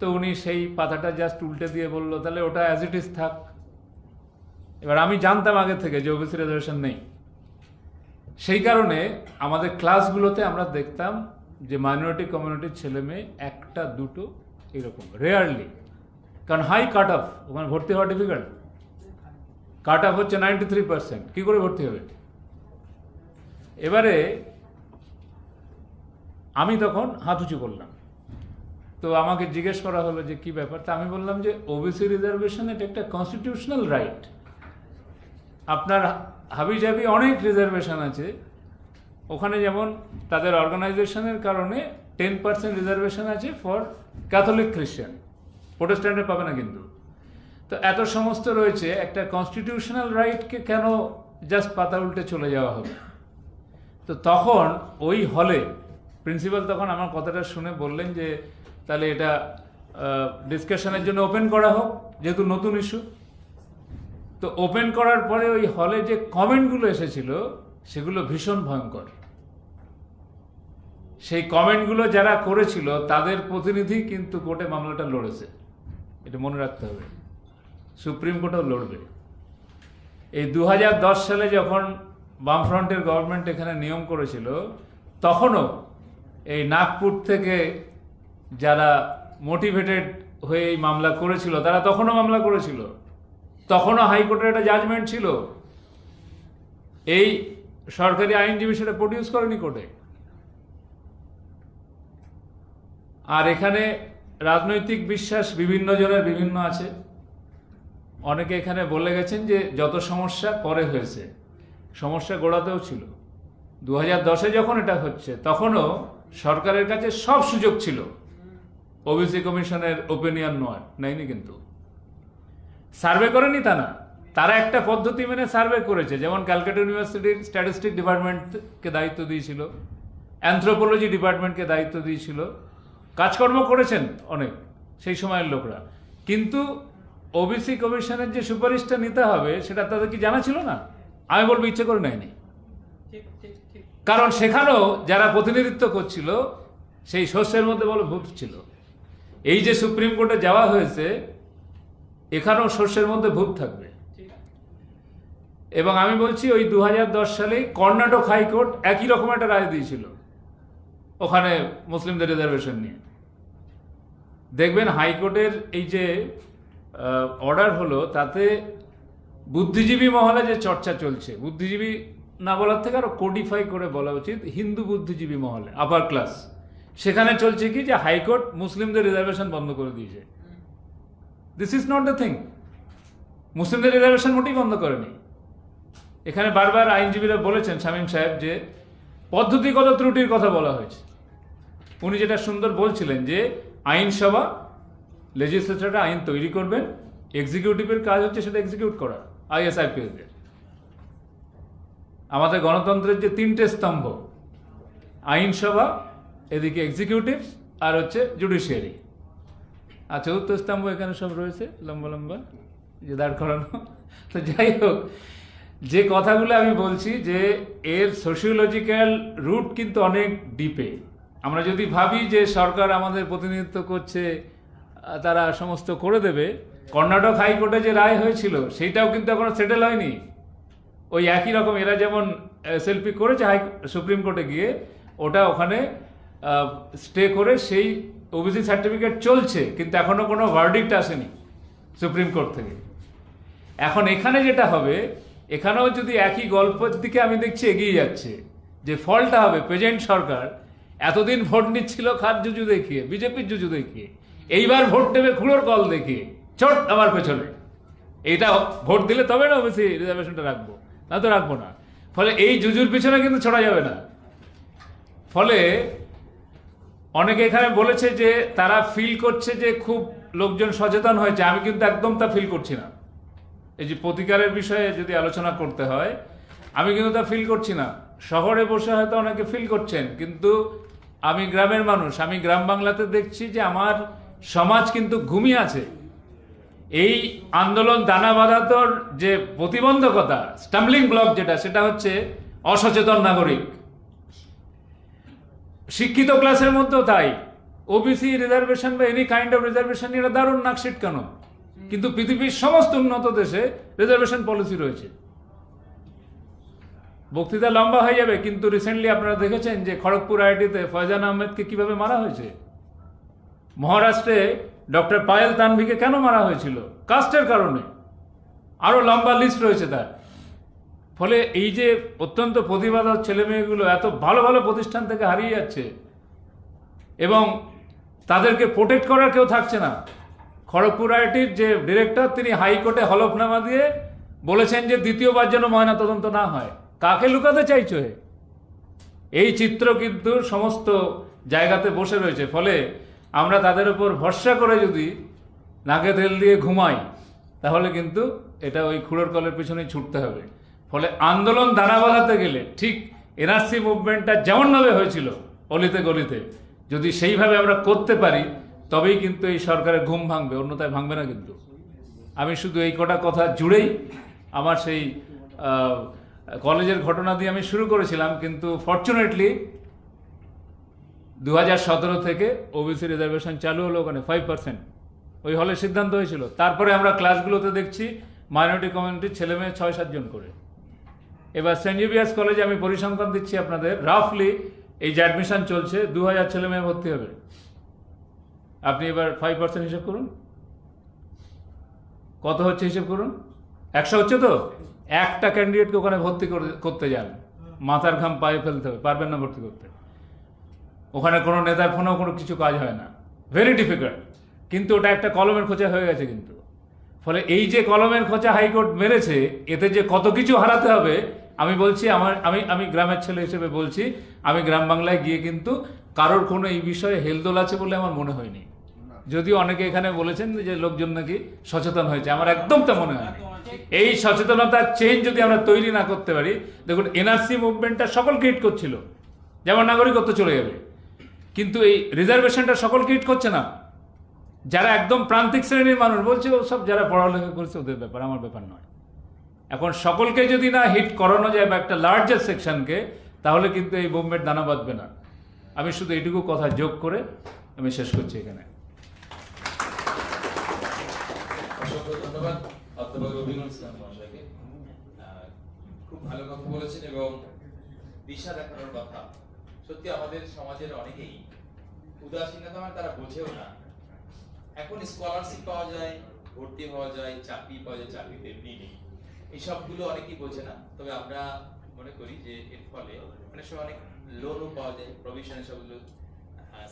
তো উনি সেই পাতাটা জাস্ট উল্টে দিয়ে বললো তাহলে ওটা অ্যাজ ইট ইজ থাক। এবার আমি জানতাম আগে থেকে যে ওবিসি রিজার্ভেশন নেই, সেই কারণে আমাদের ক্লাসগুলোতে আমরা দেখতাম যে মাইনরিটি কমিউনিটির ছেলে মেয়ে একটা দুটো এরকম, রেয়ারলি, কারণ হাই কাট অফ, ওখানে ভর্তি হওয়া ডিফিকাল্ট। কাট অফ হচ্ছে 93%, কি করে ভর্তি হবে? এবারে আমি তখন হাত উঁচু করলাম, তো আমাকে জিজ্ঞেস করা হলো যে কি ব্যাপার। তা আমি বললাম যে ওবিসি রিজার্ভেশন এটা একটা কনস্টিটিউশনাল রাইট। আপনার হাবিজাবি অনেক রিজার্ভেশন আছে ওখানে, যেমন তাদের অর্গানাইজেশনের কারণে 10% রিজার্ভেশন আছে ফর ক্যাথলিক খ্রিস্টান, প্রোটেস্ট্যান্টে পাবে না কিন্তু। তো এত সমস্ত রয়েছে, একটা কনস্টিটিউশনাল রাইটকে কেন জাস্ট পাতা উল্টে চলে যাওয়া হবে? তো তখন ওই হলে প্রিন্সিপাল তখন আমার কথাটা শুনে বললেন যে তাহলে এটা ডিসকাশনের জন্য ওপেন করা হোক, যেহেতু নতুন ইস্যু। তো ওপেন করার পরে ওই হলে যে কমেন্টগুলো এসেছিল সেগুলো ভীষণ ভয়ঙ্কর। সেই কমেন্টগুলো যারা করেছিল তাদের প্রতিনিধি কিন্তু কোর্টে মামলাটা লড়েছে, এটা মনে রাখতে হবে। সুপ্রিম কোর্টেও লড়বে। এই 2010 সালে যখন বামফ্রন্টের গভর্নমেন্ট এখানে নিয়ম করেছিল, তখনও এই নাগপুর থেকে যারা মোটিভেটেড হয়ে এই মামলা করেছিল তারা তখনও মামলা করেছিল, তখনও হাইকোর্টের একটা জাজমেন্ট ছিল। এই সরকারি আইনজীবী সেটা প্রডিউস করেনি কোর্টে। আর এখানে রাজনৈতিক বিশ্বাস বিভিন্ন জনের বিভিন্ন আছে। অনেকে এখানে বলে গেছেন যে যত সমস্যা পরে হয়েছে, সমস্যা গোড়াতেও ছিল। 2010-এ যখন এটা হচ্ছে তখনও সরকারের কাছে সব সুযোগ ছিল ওবিসি কমিশনের ওপিনিয়ন নেয়নি, কিন্তু সার্ভে করেনি তা না, তারা একটা পদ্ধতি মেনে সার্ভে করেছে। যেমন ক্যালকাটা ইউনিভার্সিটির স্ট্যাটিস্টিক ডিপার্টমেন্টকে দায়িত্ব দিয়েছিল, অ্যানথ্রোপোলজি ডিপার্টমেন্টকে দায়িত্ব দিয়েছিল, কাজকর্ম করেছেন অনেক সেই সময়ের লোকরা। কিন্তু ওবিসি কমিশনের যে সুপারিশটা নিতে হবে সেটা তাদের কি জানা ছিল না? আমি বলবো ইচ্ছে করে নেয়নি। কারণ সেখানেও যারা প্রতিনিধিত্ব করছিল সেই শস্যের মধ্যে বলে ভূত ছিল। এই যে সুপ্রিম কোর্টে যাওয়া হয়েছে, এখানেও শস্যের মধ্যে ভূত থাকবে। এবং আমি বলছি ওই 2010 সালে কর্ণাটক হাইকোর্ট একই রকম একটা রায় দিয়েছিল ওখানে মুসলিমদের রিজার্ভেশন নিয়ে। দেখবেন হাইকোর্টের এই যে অর্ডার হলো, তাতে বুদ্ধিজীবী মহলে যে চর্চা চলছে, বুদ্ধিজীবী না বলার থেকে আরো কোডিফাই করে বলা উচিত হিন্দু বুদ্ধিজীবী মহলে, আপার ক্লাস, সেখানে চলছে কি যে হাইকোর্ট মুসলিমদের রিজার্ভেশন বন্ধ করে দিয়েছে। This is not the thing. মুসলিমদের রিজার্ভেশন মোটেই বন্ধ করেনি। এখানে বারবার আইনজীবীরা বলেছেন, শামীম সাহেব, যে পদ্ধতিগত ত্রুটির কথা বলা হয়েছে। উনি যেটা সুন্দর বলছিলেন যে আইনসভা, লেজিসলেটররা আইন তৈরি করবেন, এক্সিকিউটিভের কাজ হচ্ছে সেটা এক্সিকিউট করা, IAS-IPS দের। আমাদের গণতন্ত্রের যে 3টে স্তম্ভ, আইনসভা, এদিকে এক্সিকিউটিভ, আর হচ্ছে জুডিশিয়ারি, আর 4র্থ স্তম্ভ এখানে সব রয়েছে লম্বা লম্বা যে দাঁড় করানো। তো যাই হোক, যে কথাগুলো আমি বলছি যে এর সোশিওলজিক্যাল রুট কিন্তু অনেক ডিপে। আমরা যদি ভাবি যে সরকার আমাদের প্রতিনিধিত্ব করছে, তারা সমস্ত করে দেবে, কর্ণাটক হাইকোর্টে যে রায় হয়েছিল সেইটাও কিন্তু এখনো সেটেল হয়নি। ওই একই রকম এরা যেমন SLP করেছে সুপ্রিম কোর্টে গিয়ে, ওটা ওখানে স্টে করে সেই ওবিসি সার্টিফিকেট চলছে, কিন্তু এখনো কোনো ভার্ডিক্ট আসেনি সুপ্রিম কোর্ট থেকে। এখন এখানে যেটা হবে, এখানেও যদি একই গল্পের দিকে আমি দেখছি এগিয়ে যাচ্ছে, যে ফলটা হবে প্রেজেন্ট সরকার এতদিন ভোট নিচ্ছিল খাদ জুজু দেখিয়ে, বিজেপির জুজু দেখিয়ে, এইবার ভোট দেবে খুঁড়োর কল দেখিয়ে, চট আমার পেছনে। এইটা ভোট দিলে তবে না ওবিসি রিজার্ভেশনটা রাখবো, না তো রাখবো না। ফলে এই জুজুর পিছনে কিন্তু ছড়া যাবে না। ফলে অনেকে এখানে বলেছে যে তারা ফিল করছে যে খুব লোকজন সচেতন হয়েছে। আমি কিন্তু একদম তা ফিল করছি না। এই যে প্রতিকারের বিষয়ে যদি আলোচনা করতে হয়, আমি কিন্তু তা ফিল করছি না। শহরে বসে হয়তো অনেকে ফিল করছেন, কিন্তু আমি গ্রামের মানুষ, আমি গ্রাম বাংলাতে দেখছি যে আমার সমাজ কিন্তু ঘুমিয়ে আছে। এই আন্দোলন দানা বাঁধাতোর যে প্রতিবন্ধকতা, স্টাম্বলিং ব্লক যেটা, সেটা হচ্ছে অসচেতন নাগরিক। শিক্ষিত ক্লাসের মধ্যেও তাই। ওবিসি রিজার্ভেশন বা এনি কাইন্ড অফ রিজার্ভেশন এরা দারুণ নাকশিট কেন, কিন্তু পৃথিবীর সমস্ত উন্নত দেশে রিজার্ভেশন পলিসি রয়েছে। বক্তৃতা লম্বা হয়ে যাবে, কিন্তু রিসেন্টলি আপনারা দেখেছেন যে খড়গপুর IIT-তে ফয়জান আহমেদকে কিভাবে মারা হয়েছে। মহারাষ্ট্রে ডক্টর পায়েল তানভিকে কেন মারা হয়েছিল? কাস্টের কারণে। আরো লম্বা লিস্ট রয়েছে তার। ফলে এই যে অত্যন্ত প্রতিভাধর ছেলেমেয়েগুলো এত ভালো ভালো প্রতিষ্ঠান থেকে হারিয়ে যাচ্ছে এবং তাদেরকে প্রোটেক্ট করার কেউ থাকছে না। খড়গপুর IIT-র যে ডিরেক্টর, তিনি হাইকোর্টে হলফনামা দিয়ে বলেছেন যে দ্বিতীয়বার যেন ময়না তদন্ত না হয়। কাকে লুকাতে চাইছো? এই চিত্র কিন্তু সমস্ত জায়গাতে বসে রয়েছে। ফলে আমরা তাদের উপর ভরসা করে যদি নাকে তেল দিয়ে ঘুমাই, তাহলে কিন্তু এটা ওই খুঁড়োর কলের পিছনেই ছুটতে হবে। ফলে আন্দোলন দানা বাঁধাতে গেলে ঠিক NRC মুভমেন্টটা যেমনভাবে হয়েছিল অলিতে গলিতে, যদি সেইভাবে আমরা করতে পারি, তবেই কিন্তু এই সরকারের ঘুম ভাঙবে, অন্যথায় ভাঙবে না। কিন্তু আমি শুধু এই কটা কথা জুড়েই আমার সেই কলেজের ঘটনা দিয়ে আমি শুরু করেছিলাম, কিন্তু ফরচুনেটলি 2017 থেকে ওবিসি রিজার্ভেশন চালু হলো ওখানে 5%। ওই হলে সিদ্ধান্ত হয়েছিল। তারপরে আমরা ক্লাসগুলোতে দেখছি মাইনরিটি কমিউনিটির ছেলে মেয়ে 6-7 জন করে। এবার সেন্ট জেভিয়ার্স কলেজে আমি পরিসংখ্যান দিচ্ছি আপনাদের, রাফলি এই যে অ্যাডমিশন চলছে 2000 ছেলে মেয়ে ভর্তি হবে। আপনি এবার 5% হিসেব করুন, কত হচ্ছে হিসেব করুন। 100 হচ্ছে তো? একটা ক্যান্ডিডেটকে ওখানে ভর্তি করতে যান, মাথার ঘাম পায়ে ফেলতে হবে, পারবেন না ভর্তি করতে। ওখানে কোনো নেতার ফোনেও কোনো কিছু কাজ হয় না, ভেরি ডিফিকাল্ট। কিন্তু ওটা একটা কলমের খোঁচা হয়ে গেছে। কিন্তু ফলে এই যে কলমের খোঁচা হাইকোর্ট মেরেছে, এতে যে কত কিছু হারাতে হবে আমি বলছি। আমি গ্রামের ছেলে হিসেবে বলছি, আমি গ্রাম বাংলায় গিয়ে কিন্তু কারোর কোনো এই বিষয়ে হেলদোল আছে বলে আমার মনে হয়নি। যদিও অনেকে এখানে বলেছেন যে লোকজন নাকি সচেতন হয়েছে, আমার একদম তা মনে হয়নি। এই সচেতনতার চেঞ্জ যদি আমরা তৈরি না করতে পারি, দেখুন NRC মুভমেন্টটা সকলকে হিট করছিল, যেমন নাগরিকত্ব চলে যাবে, কিন্তু এই রিজার্ভেশনটা সকলকে হিট করছে না। যারা একদম প্রান্তিক শ্রেণীর মানুষ, বলছে ও সব যারা পড়ালেখা করেছে ওদের ব্যাপার, আমার ব্যাপার নয়। এখন সকলকে যদি না হিট করানো যায় বা একটা লার্জার সেকশনকে, তাহলে কিন্তু এই বোম্বের দানা বাঁধবে না। আমি শুধু এইটুকু কথা যোগ করে আমি শেষ করছি এখানে। অসংখ্য ধন্যবাদ অধ্যাপক রবিউল ইসলাম মহাশয়কে। খুব ভালো কথা বলেছেন এবং দিশা দেখানোর কথা। সত্যি আমাদের সমাজের অনেকেই উদাসীনতা, মানে তারা বোঝেও না। এখন স্কলারশিপ পাওয়া যায়, ভর্তি হওয়া যায়, চাকরি পাওয়া যায়, চাকরিতে এমনি নেই, এই সবগুলো অনেকেই বোঝে না। তবে আমরা মনে করি যে এর ফলে অনেক সময় অনেক লোনও পাওয়া যায়, প্রভিশন সবগুলো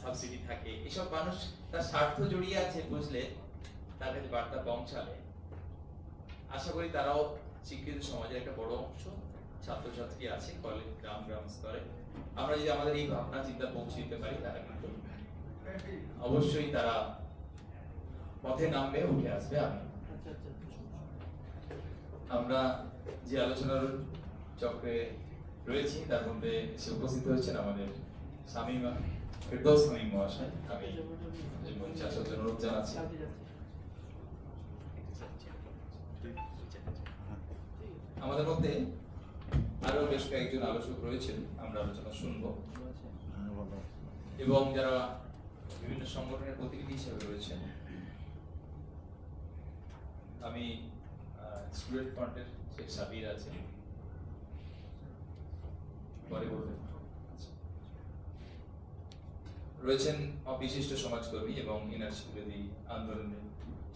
সাবসিডি থাকে। এসব মানুষ তার স্বার্থ জড়িয়ে আছে বুঝলে তার কাছে বার্তা পৌঁছালে আশা করি তারাও শিক্ষিত সমাজের একটা বড় অংশ ছাত্রছাত্রী আছে কলেজ, গ্রাম স্তরে। আমরা যদি আমাদের এই ভাবনা চিন্তা পৌঁছে দিতে পারি, তারা কিন্তু অবশ্যই তারা পথে নামবে, উঠে আসবে। আমরা যে আলোচনার চক্রে রয়েছি তার মধ্যে এসে উপস্থিত হয়েছেন আমাদের শামীম ফেরদৌস শামীম মহাশয়। আমি মঞ্চে আসার জন্য অনুরোধ জানাচ্ছি। আমাদের মধ্যে আরো বেশ কয়েকজন আলোচক রয়েছেন, আমরা আলোচনা শুনবো, এবং যারা বিভিন্ন সংগঠনের প্রতিনিধি হিসেবে রয়েছেন। আমি স্টুডেন্ট ফ্রন্টের শেখ সাবির আছে, পরে বলবেন। রয়েছেন বিশিষ্ট সমাজকর্মী এবং এনআরসি বিরোধী আন্দোলনে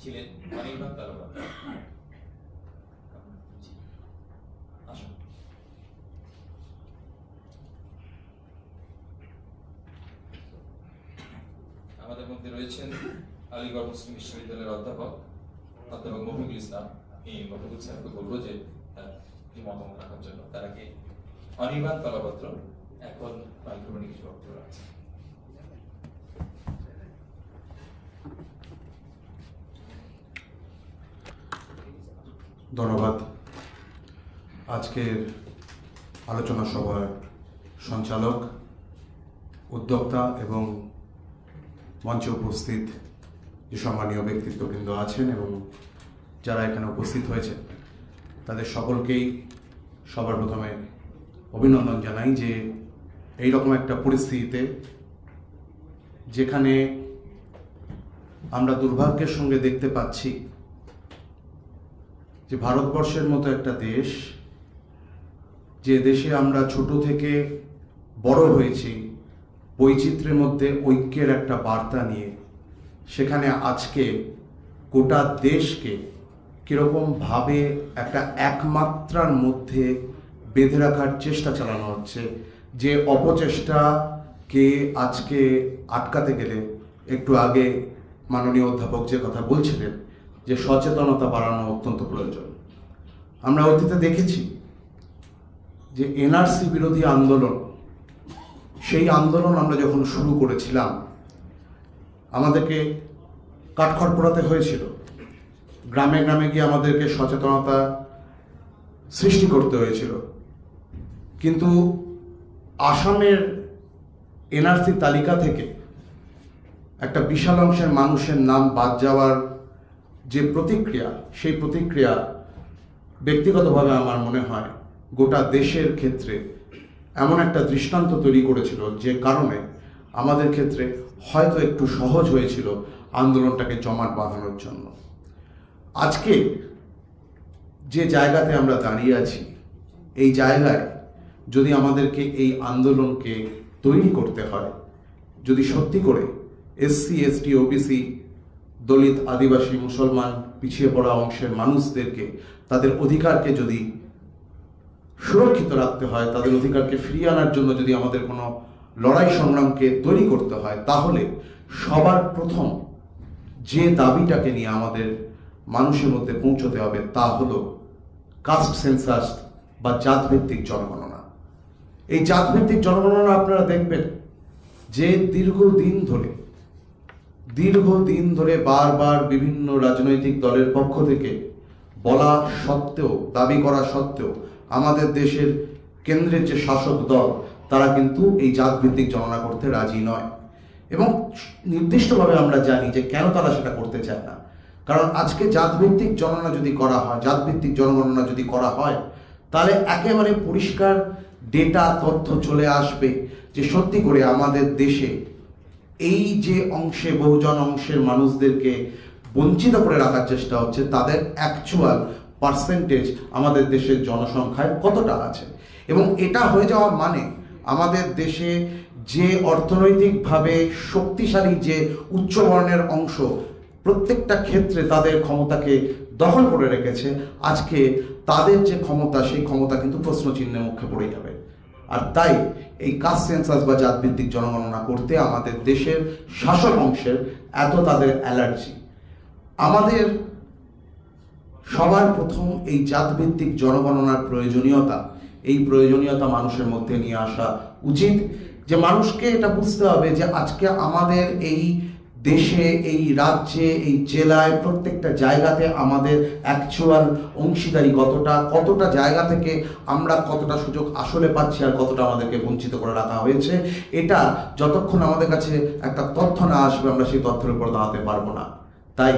ছিলেন অনির্বাণ তালুকদার। আসুন। আমাদের মধ্যে রয়েছেন আলিগড় মুসলিম বিশ্ববিদ্যালয়ের অধ্যাপক মফিকুল ইসলাম। আমি মফিকুল সাহেবকে বলবো যে তার কি মতামত রাখার জন্য। তার আগে অনির্বাণ তলাপত্র এখন মাইক্রোফোনে কিছু বক্তব্য আছে। ধন্যবাদ। আজকের আলোচনা সভার সঞ্চালক, উদ্যোক্তা এবং মঞ্চে উপস্থিত যে সম্মানীয় ব্যক্তিত্ববৃন্দ আছেন এবং যারা এখানে উপস্থিত হয়েছেন, তাদের সকলকেই সবার প্রথমে অভিনন্দন জানাই যে এই রকম একটা পরিস্থিতিতে, যেখানে আমরা দুর্ভাগ্যের সঙ্গে দেখতে পাচ্ছি যে ভারতবর্ষের মতো একটা দেশ, যে দেশে আমরা ছোট থেকে বড় হয়েছি বৈচিত্র্যের মধ্যে ঐক্যের একটা বার্তা নিয়ে, সেখানে আজকে গোটা দেশকে কীরকমভাবে একটা একমাত্রার মধ্যে বেঁধে রাখার চেষ্টা চালানো হচ্ছে। যে অপচেষ্টাকে আজকে আটকাতে গেলে, একটু আগে মাননীয় অধ্যাপক যে কথা বলছিলেন যে সচেতনতা বাড়ানো অত্যন্ত প্রয়োজন। আমরা অতীতে দেখেছি যে এনআরসি বিরোধী আন্দোলন, সেই আন্দোলন আমরা যখন শুরু করেছিলাম আমাদেরকে কাঠখড় পোড়াতে হয়েছিল, গ্রামে গ্রামে গিয়ে আমাদেরকে সচেতনতা সৃষ্টি করতে হয়েছিল। কিন্তু আসামের এনআরসি তালিকা থেকে একটা বিশাল অংশের মানুষের নাম বাদ যাওয়ার যে প্রতিক্রিয়া, সেই প্রতিক্রিয়া ব্যক্তিগতভাবে আমার মনে হয় গোটা দেশের ক্ষেত্রে এমন একটা দৃষ্টান্ত তৈরি করেছিল, যে কারণে আমাদের ক্ষেত্রে হয়তো একটু সহজ হয়েছিল আন্দোলনটাকে জমাট বাঁধানোর জন্য। আজকে যে জায়গাতে আমরা দাঁড়িয়ে আছি, এই জায়গায় যদি আমাদেরকে এই আন্দোলনকে তৈরি করতে হয়, যদি সত্যি করে এসসি, এসটি, ওবিসি, দলিত, আদিবাসী, মুসলমান, পিছিয়ে পড়া অংশের মানুষদেরকে তাদের অধিকারকে যদি সুরক্ষিত রাখতে হয়, তাদের অধিকারকে ফিরিয়ে আনার জন্য যদি আমাদের কোনো লড়াই সংগ্রামকে তৈরি করতে হয়, তাহলে সবার প্রথম যে দাবিটাকে নিয়ে আমাদের মানুষের মধ্যে পৌঁছতে হবে তা হলো কাস্ট সেন্সাস বা জাতভিত্তিক জনগণনা। এই জাতভিত্তিক জনগণনা আপনারা দেখবেন যে দীর্ঘদিন ধরে বারবার বিভিন্ন রাজনৈতিক দলের পক্ষ থেকে বলা সত্ত্বেও, দাবি করা সত্ত্বেও আমাদের দেশের কেন্দ্রের যে শাসক দল, তারা কিন্তু এই জাতভিত্তিক গণনা করতে রাজি নয়। এবং নির্দিষ্টভাবে আমরা জানি যে কেন তারা সেটা করতে চায় না। কারণ আজকে জাতভিত্তিক জনগণনা যদি করা হয়, জাতভিত্তিক জনগণনা যদি করা হয়, তাহলে একেবারে পরিষ্কার ডেটা তথ্য চলে আসবে যে সত্যি করে আমাদের দেশে এই যে অংশে বহুজন অংশের মানুষদেরকে বঞ্চিত করে রাখার চেষ্টা হচ্ছে তাদের অ্যাকচুয়াল পার্সেন্টেজ আমাদের দেশের জনসংখ্যায় কতটা আছে। এবং এটা হয়ে যাওয়া মানে আমাদের দেশে যে অর্থনৈতিকভাবে শক্তিশালী যে উচ্চবর্ণের অংশ প্রত্যেকটা ক্ষেত্রে তাদের ক্ষমতাকে দখল করে রেখেছে, আজকে তাদের যে ক্ষমতা সেই ক্ষমতা কিন্তু প্রশ্নচিহ্নের মুখে পড়ে যাবে। আর তাই এই কাস্ট সেন্সাস বা জাতভিত্তিক জনগণনা করতে আমাদের দেশের শাসক অংশের এত তাদের অ্যালার্জি। আমাদের সবার প্রথম এই জাতভিত্তিক জনগণনার প্রয়োজনীয়তা, এই প্রয়োজনীয়তা মানুষের মধ্যে নিয়ে আসা উচিত, যে মানুষকে এটা বুঝতে হবে যে আজকে আমাদের এই দেশে, এই রাজ্যে, এই জেলায় প্রত্যেকটা জায়গাতে আমাদের অ্যাকচুয়াল অংশীদারি কতটা জায়গা থেকে আমরা কতটা সুযোগ আসলে পাচ্ছি আর কতটা আমাদেরকে বঞ্চিত করে রাখা হয়েছে। এটা যতক্ষণ আমাদের কাছে একটা তথ্য না আসবে আমরা সেই তথ্যের উপর দাঁড়াতে পারবো না। তাই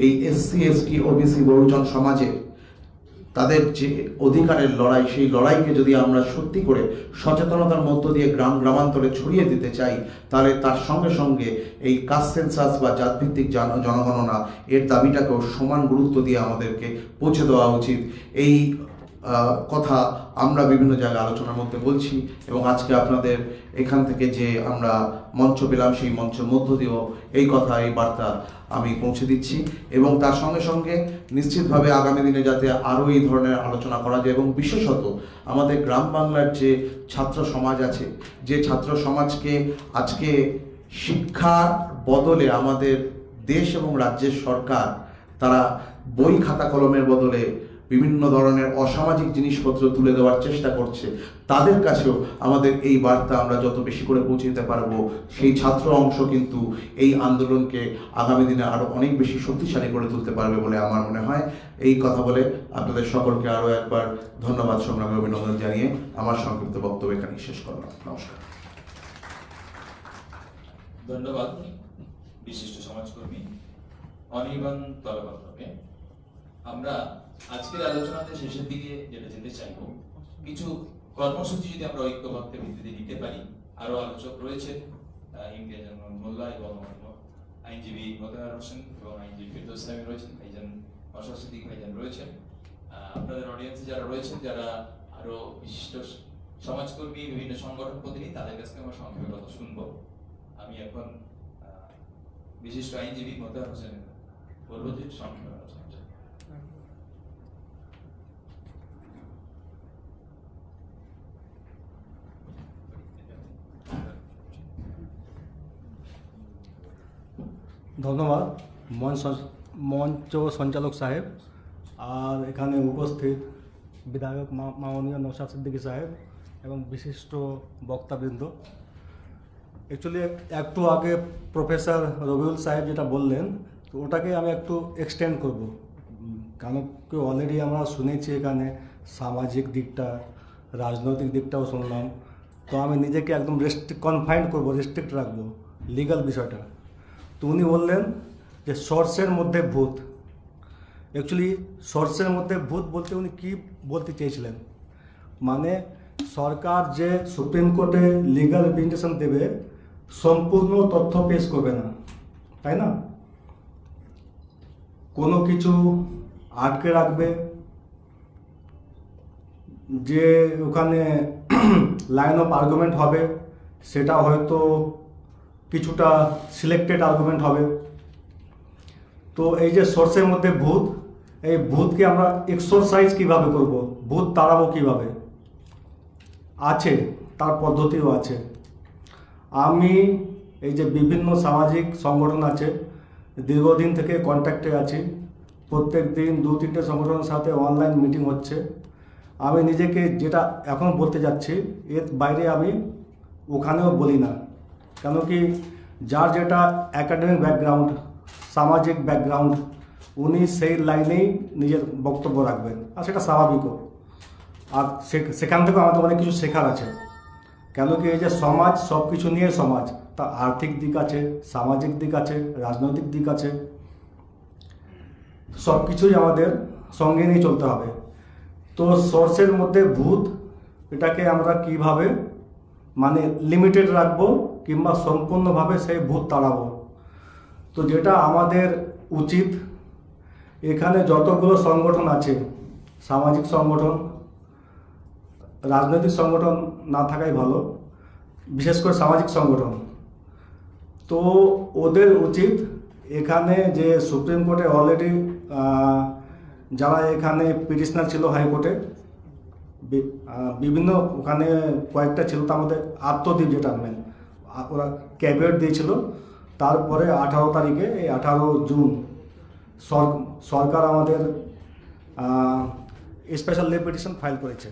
এই এসসি এসটি ওবিসি বহুজন সমাজে তাদের যে অধিকারের লড়াই, সেই লড়াইকে যদি আমরা সত্যি করে সচেতনতার মধ্য দিয়ে গ্রামান্তরে ছড়িয়ে দিতে চাই, তাহলে তার সঙ্গে সঙ্গে এই কাস্ট সেন্সাস বা জাতভিত্তিক জনগণনা এর দাবিটাকেও সমান গুরুত্ব দিয়ে আমাদেরকে পৌঁছে দেওয়া উচিত। এই কথা আমরা বিভিন্ন জায়গায় আলোচনার মধ্যে বলছি এবং আজকে আপনাদের এখান থেকে যে আমরা মঞ্চ পেলাম সেই মঞ্চের মধ্য দিয়েও এই কথা, এই বার্তা আমি পৌঁছে দিচ্ছি। এবং তার সঙ্গে সঙ্গে নিশ্চিতভাবে আগামী দিনে যাতে আরও এই ধরনের আলোচনা করা যায় এবং বিশেষত আমাদের গ্রাম বাংলার যে ছাত্র সমাজ আছে, যে ছাত্র সমাজকে আজকে শিক্ষার বদলে আমাদের দেশ এবং রাজ্যের সরকার তারা বই খাতা কলমের বদলে বিভিন্ন ধরনের অসামাজিক জিনিসপত্র তুলে দেওয়ার চেষ্টা করছে, তাদের কাছেও আমাদের এই বার্তা আমরা যত বেশি করে পৌঁছে দিতে পারবো, সেই ছাত্র অংশ কিন্তু এই আন্দোলনকে আগামী দিনে আরো অনেক বেশি শক্তিশালী করে তুলতে পারবে বলে আমার মনে হয়। এই কথা বলে আপনাদের সকলকে আরো একবার ধন্যবাদ, সংগ্রামী অভিনন্দন জানিয়ে আমার সংক্ষিপ্ত বক্তব্য এখানেই শেষ করলাম। নমস্কার। ধন্যবাদ বিশিষ্ট সমাজকর্মী অনির্বাণ তলাপাত্রকে। আমরা আজকের আলোচনাতে শেষের দিকে যেটা যেতে চাইব, কিছু কর্মসূচি যদি আমরা ঐক্যবদ্ধের ভিত্তিতে নিতে পারি। আরো আলোচক রয়েছে ইমতিয়াজ মোল্লা এবং আইনজীবী মোতাহার হোসেন এবং আইনজীবী ফিরদৌস সাহেব রয়েছেন, ভাইজান অশোক সিদ্দিক ভাইজান রয়েছেন। আপনাদের অডিয়েন্সে যারা রয়েছেন, যারা আরো বিশিষ্ট সমাজকর্মী, বিভিন্ন সংগঠন প্রতিনিধি, তাদের কাছে আমরা সংক্ষেপে কথা শুনবো। আমি এখন বিশিষ্ট আইনজীবী মোতাহার হোসেন বলবো যে সংক্ষেপে আলোচনা। ধন্যবাদ মঞ্চ সঞ্চালক সাহেব আর এখানে উপস্থিত বিধায়ক মাননীয় নওশাদ সিদ্দিকী সাহেব এবং বিশিষ্ট বক্তাবৃন্দ। অ্যাকচুয়ালি একটু আগে প্রফেসর রবিউল সাহেব যেটা বললেন, তো ওটাকে আমি একটু এক্সটেন্ড করব, কারণ অলরেডি আমরা শুনেছি এখানে সামাজিক দিকটা, রাজনৈতিক দিকটাও শুনলাম। তো আমি নিজেকে একদম কনফাইন্ড করবো, রেস্ট্রিক্ট রাখবো লিগ্যাল বিষয়টা। তো উনি বললেন যে সোর্সের মধ্যে ভূত। অ্যাকচুয়ালি সোর্সের মধ্যে ভূত বলতে উনি কী বলতে চেয়েছিলেন, মানে সরকার যে সুপ্রিম কোর্টে লিগ্যাল রিপ্রেজেন্টেশন দেবে সম্পূর্ণ তথ্য পেশ করবে না, তাই না? কোনো কিছু আটকে রাখবে, যে ওখানে লাইন অফ আর্গুমেন্ট হবে সেটা হয়তো কিছুটা সিলেক্টেড আর্গুমেন্ট হবে। তো এই যে সোর্সের মধ্যে ভূত, এই ভূতকে আমরা এক্সারসাইজ কিভাবে করব, ভূত তাড়াবো কিভাবে, আছে তার পদ্ধতিও আছে। আমি এই যে বিভিন্ন সামাজিক সংগঠন আছে, দীর্ঘদিন থেকে কন্ট্যাক্টে আছি, প্রত্যেক দিন 2-3টে সংগঠনের সাথে অনলাইন মিটিং হচ্ছে। আমি নিজেকে যেটা এখন বলতে যাচ্ছি এর বাইরে আমি ওখানেও বলি না, কেন কি যার যেটা একাডেমিক ব্যাকগ্রাউন্ড, সামাজিক ব্যাকগ্রাউন্ড, উনি সেই লাইনেই নিজের বক্তব্য রাখবেন, আর সেটা স্বাভাবিকও। আর সেখান থেকেও আমাদের অনেক কিছু শেখার আছে, কেন কি এই যে সমাজ, সব কিছু নিয়ে সমাজ, তা আর্থিক দিক আছে, সামাজিক দিক আছে, রাজনৈতিক দিক আছে, সব কিছুই আমাদের সঙ্গে নিয়ে চলতে হবে। তো সোর্সের মধ্যে ভূত এটাকে আমরা কিভাবে মানে লিমিটেড রাখবো কিংবা সম্পূর্ণভাবে সেই ভূত তাড়াবো, তো যেটা আমাদের উচিত, এখানে যতগুলো সংগঠন আছে, সামাজিক সংগঠন, রাজনৈতিক সংগঠন না থাকাই ভালো, বিশেষ করে সামাজিক সংগঠন, তো ওদের উচিত এখানে যে সুপ্রিম কোর্টে অলরেডি যারা এখানে পিটিশনার ছিল হাইকোর্টে, বিভিন্ন ওখানে কয়েকটা ছিল, তার মধ্যে আত্মদ্বীপ যেটা মেন, ওরা ক্যাভিয়েট দিয়েছিল। তারপরে 18 তারিখে, এই 18 জুন সরকার আমাদের স্পেশাল লে পিটিশন ফাইল করেছে।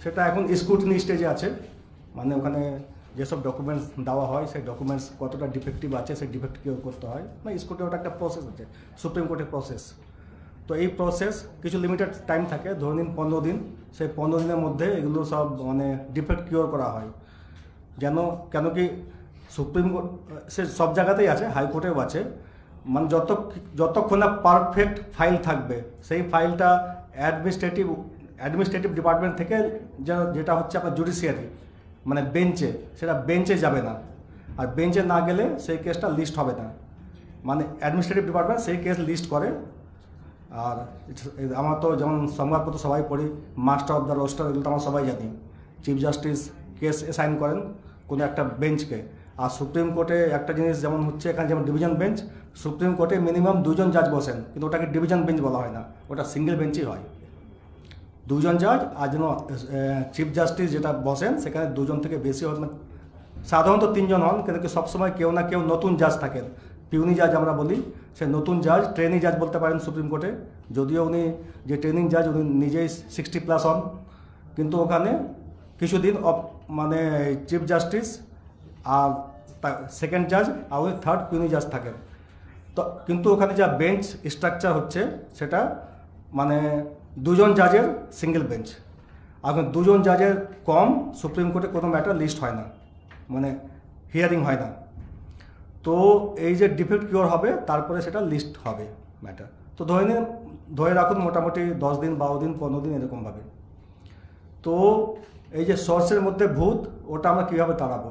সেটা এখন স্ক্রুটিনি স্টেজে আছে, মানে ওখানে যেসব ডকুমেন্টস দেওয়া হয় সেই ডকুমেন্টস কতটা ডিফেক্টিভ আছে, সেই ডিফেক্ট কিউ করতে হয়, মানে স্ক্রুটিনি ওটা একটা প্রসেস আছে, সুপ্রিম কোর্টের প্রসেস। তো এই প্রসেস কিছু লিমিটেড টাইম থাকে, ধরে নিন 15 দিন, সেই 15 দিনের মধ্যে এগুলো সব মানে ডিফেক্ট কিওর করা হয়। কেন কি সুপ্রিম কোর্ট সে সব জায়গাতেই আছে, হাইকোর্টেও আছে, মানে যতক্ষণ না পারফেক্ট ফাইল থাকবে, সেই ফাইলটা অ্যাডমিনিস্ট্রেটিভ ডিপার্টমেন্ট থেকে যেটা হচ্ছে আপনার জুডিশিয়ারি মানে বেঞ্চে, সেটা বেঞ্চে যাবে না, আর বেঞ্চে না গেলে সেই কেসটা লিস্ট হবে না, মানে অ্যাডমিনিস্ট্রেটিভ ডিপার্টমেন্ট সেই কেস লিস্ট করে। আর আমার তো যেমন সংবাদপত্র সবাই পড়ি, মাস্টার অফ দ্য রোস্টার, এগুলো তো আমরা সবাই জানি, চিফ জাস্টিস কেস অ্যাসাইন করেন কোনো একটা বেঞ্চকে। আর সুপ্রিম কোর্টে একটা জিনিস যেমন হচ্ছে, এখানে যেমন ডিভিশন বেঞ্চ, সুপ্রিম কোর্টে মিনিমাম 2 জন জাজ বসেন, কিন্তু ওটাকে ডিভিশন বেঞ্চ বলা হয় না, ওটা সিঙ্গেল বেঞ্চই হয়। 2 জন জাজ, আর যেন চিফ জাস্টিস যেটা বসেন সেখানে 2 জন থেকে বেশি হন, সাধারণত 3 জন হন, কিন্তু সবসময় কেউ না কেউ নতুন জাজ থাকেন, পিউনি জাজ আমরা বলি, সে নতুন জাজ, ট্রেনিং জাজ বলতে পারেন সুপ্রিম কোর্টে, যদিও উনি যে ট্রেনিং জাজ উনি নিজেই 60+ হন, কিন্তু ওখানে কিছুদিন মানে চিফ জাস্টিস আর সেকেন্ড জাজ আর উনি থার্ড পিউনি জাজ থাকেন। তো কিন্তু ওখানে যা বেঞ্চ স্ট্রাকচার হচ্ছে সেটা মানে 2 জন জাজের সিঙ্গেল বেঞ্চ, আর 2 জন জাজের কম সুপ্রিম কোর্টে কোনো ম্যাটার লিস্ট হয় না, মানে হিয়ারিং হয় না। তো এই যে ডিফেক্ট কিওর হবে তারপরে সেটা লিস্ট হবে ম্যাটার। তো ধরে রাখুন মোটামুটি 10 দিন, 12 দিন, 15 দিন এরকমভাবে। তো এই যে সোর্সের মধ্যে ভূত, ওটা আমরা কীভাবে তাড়াবো?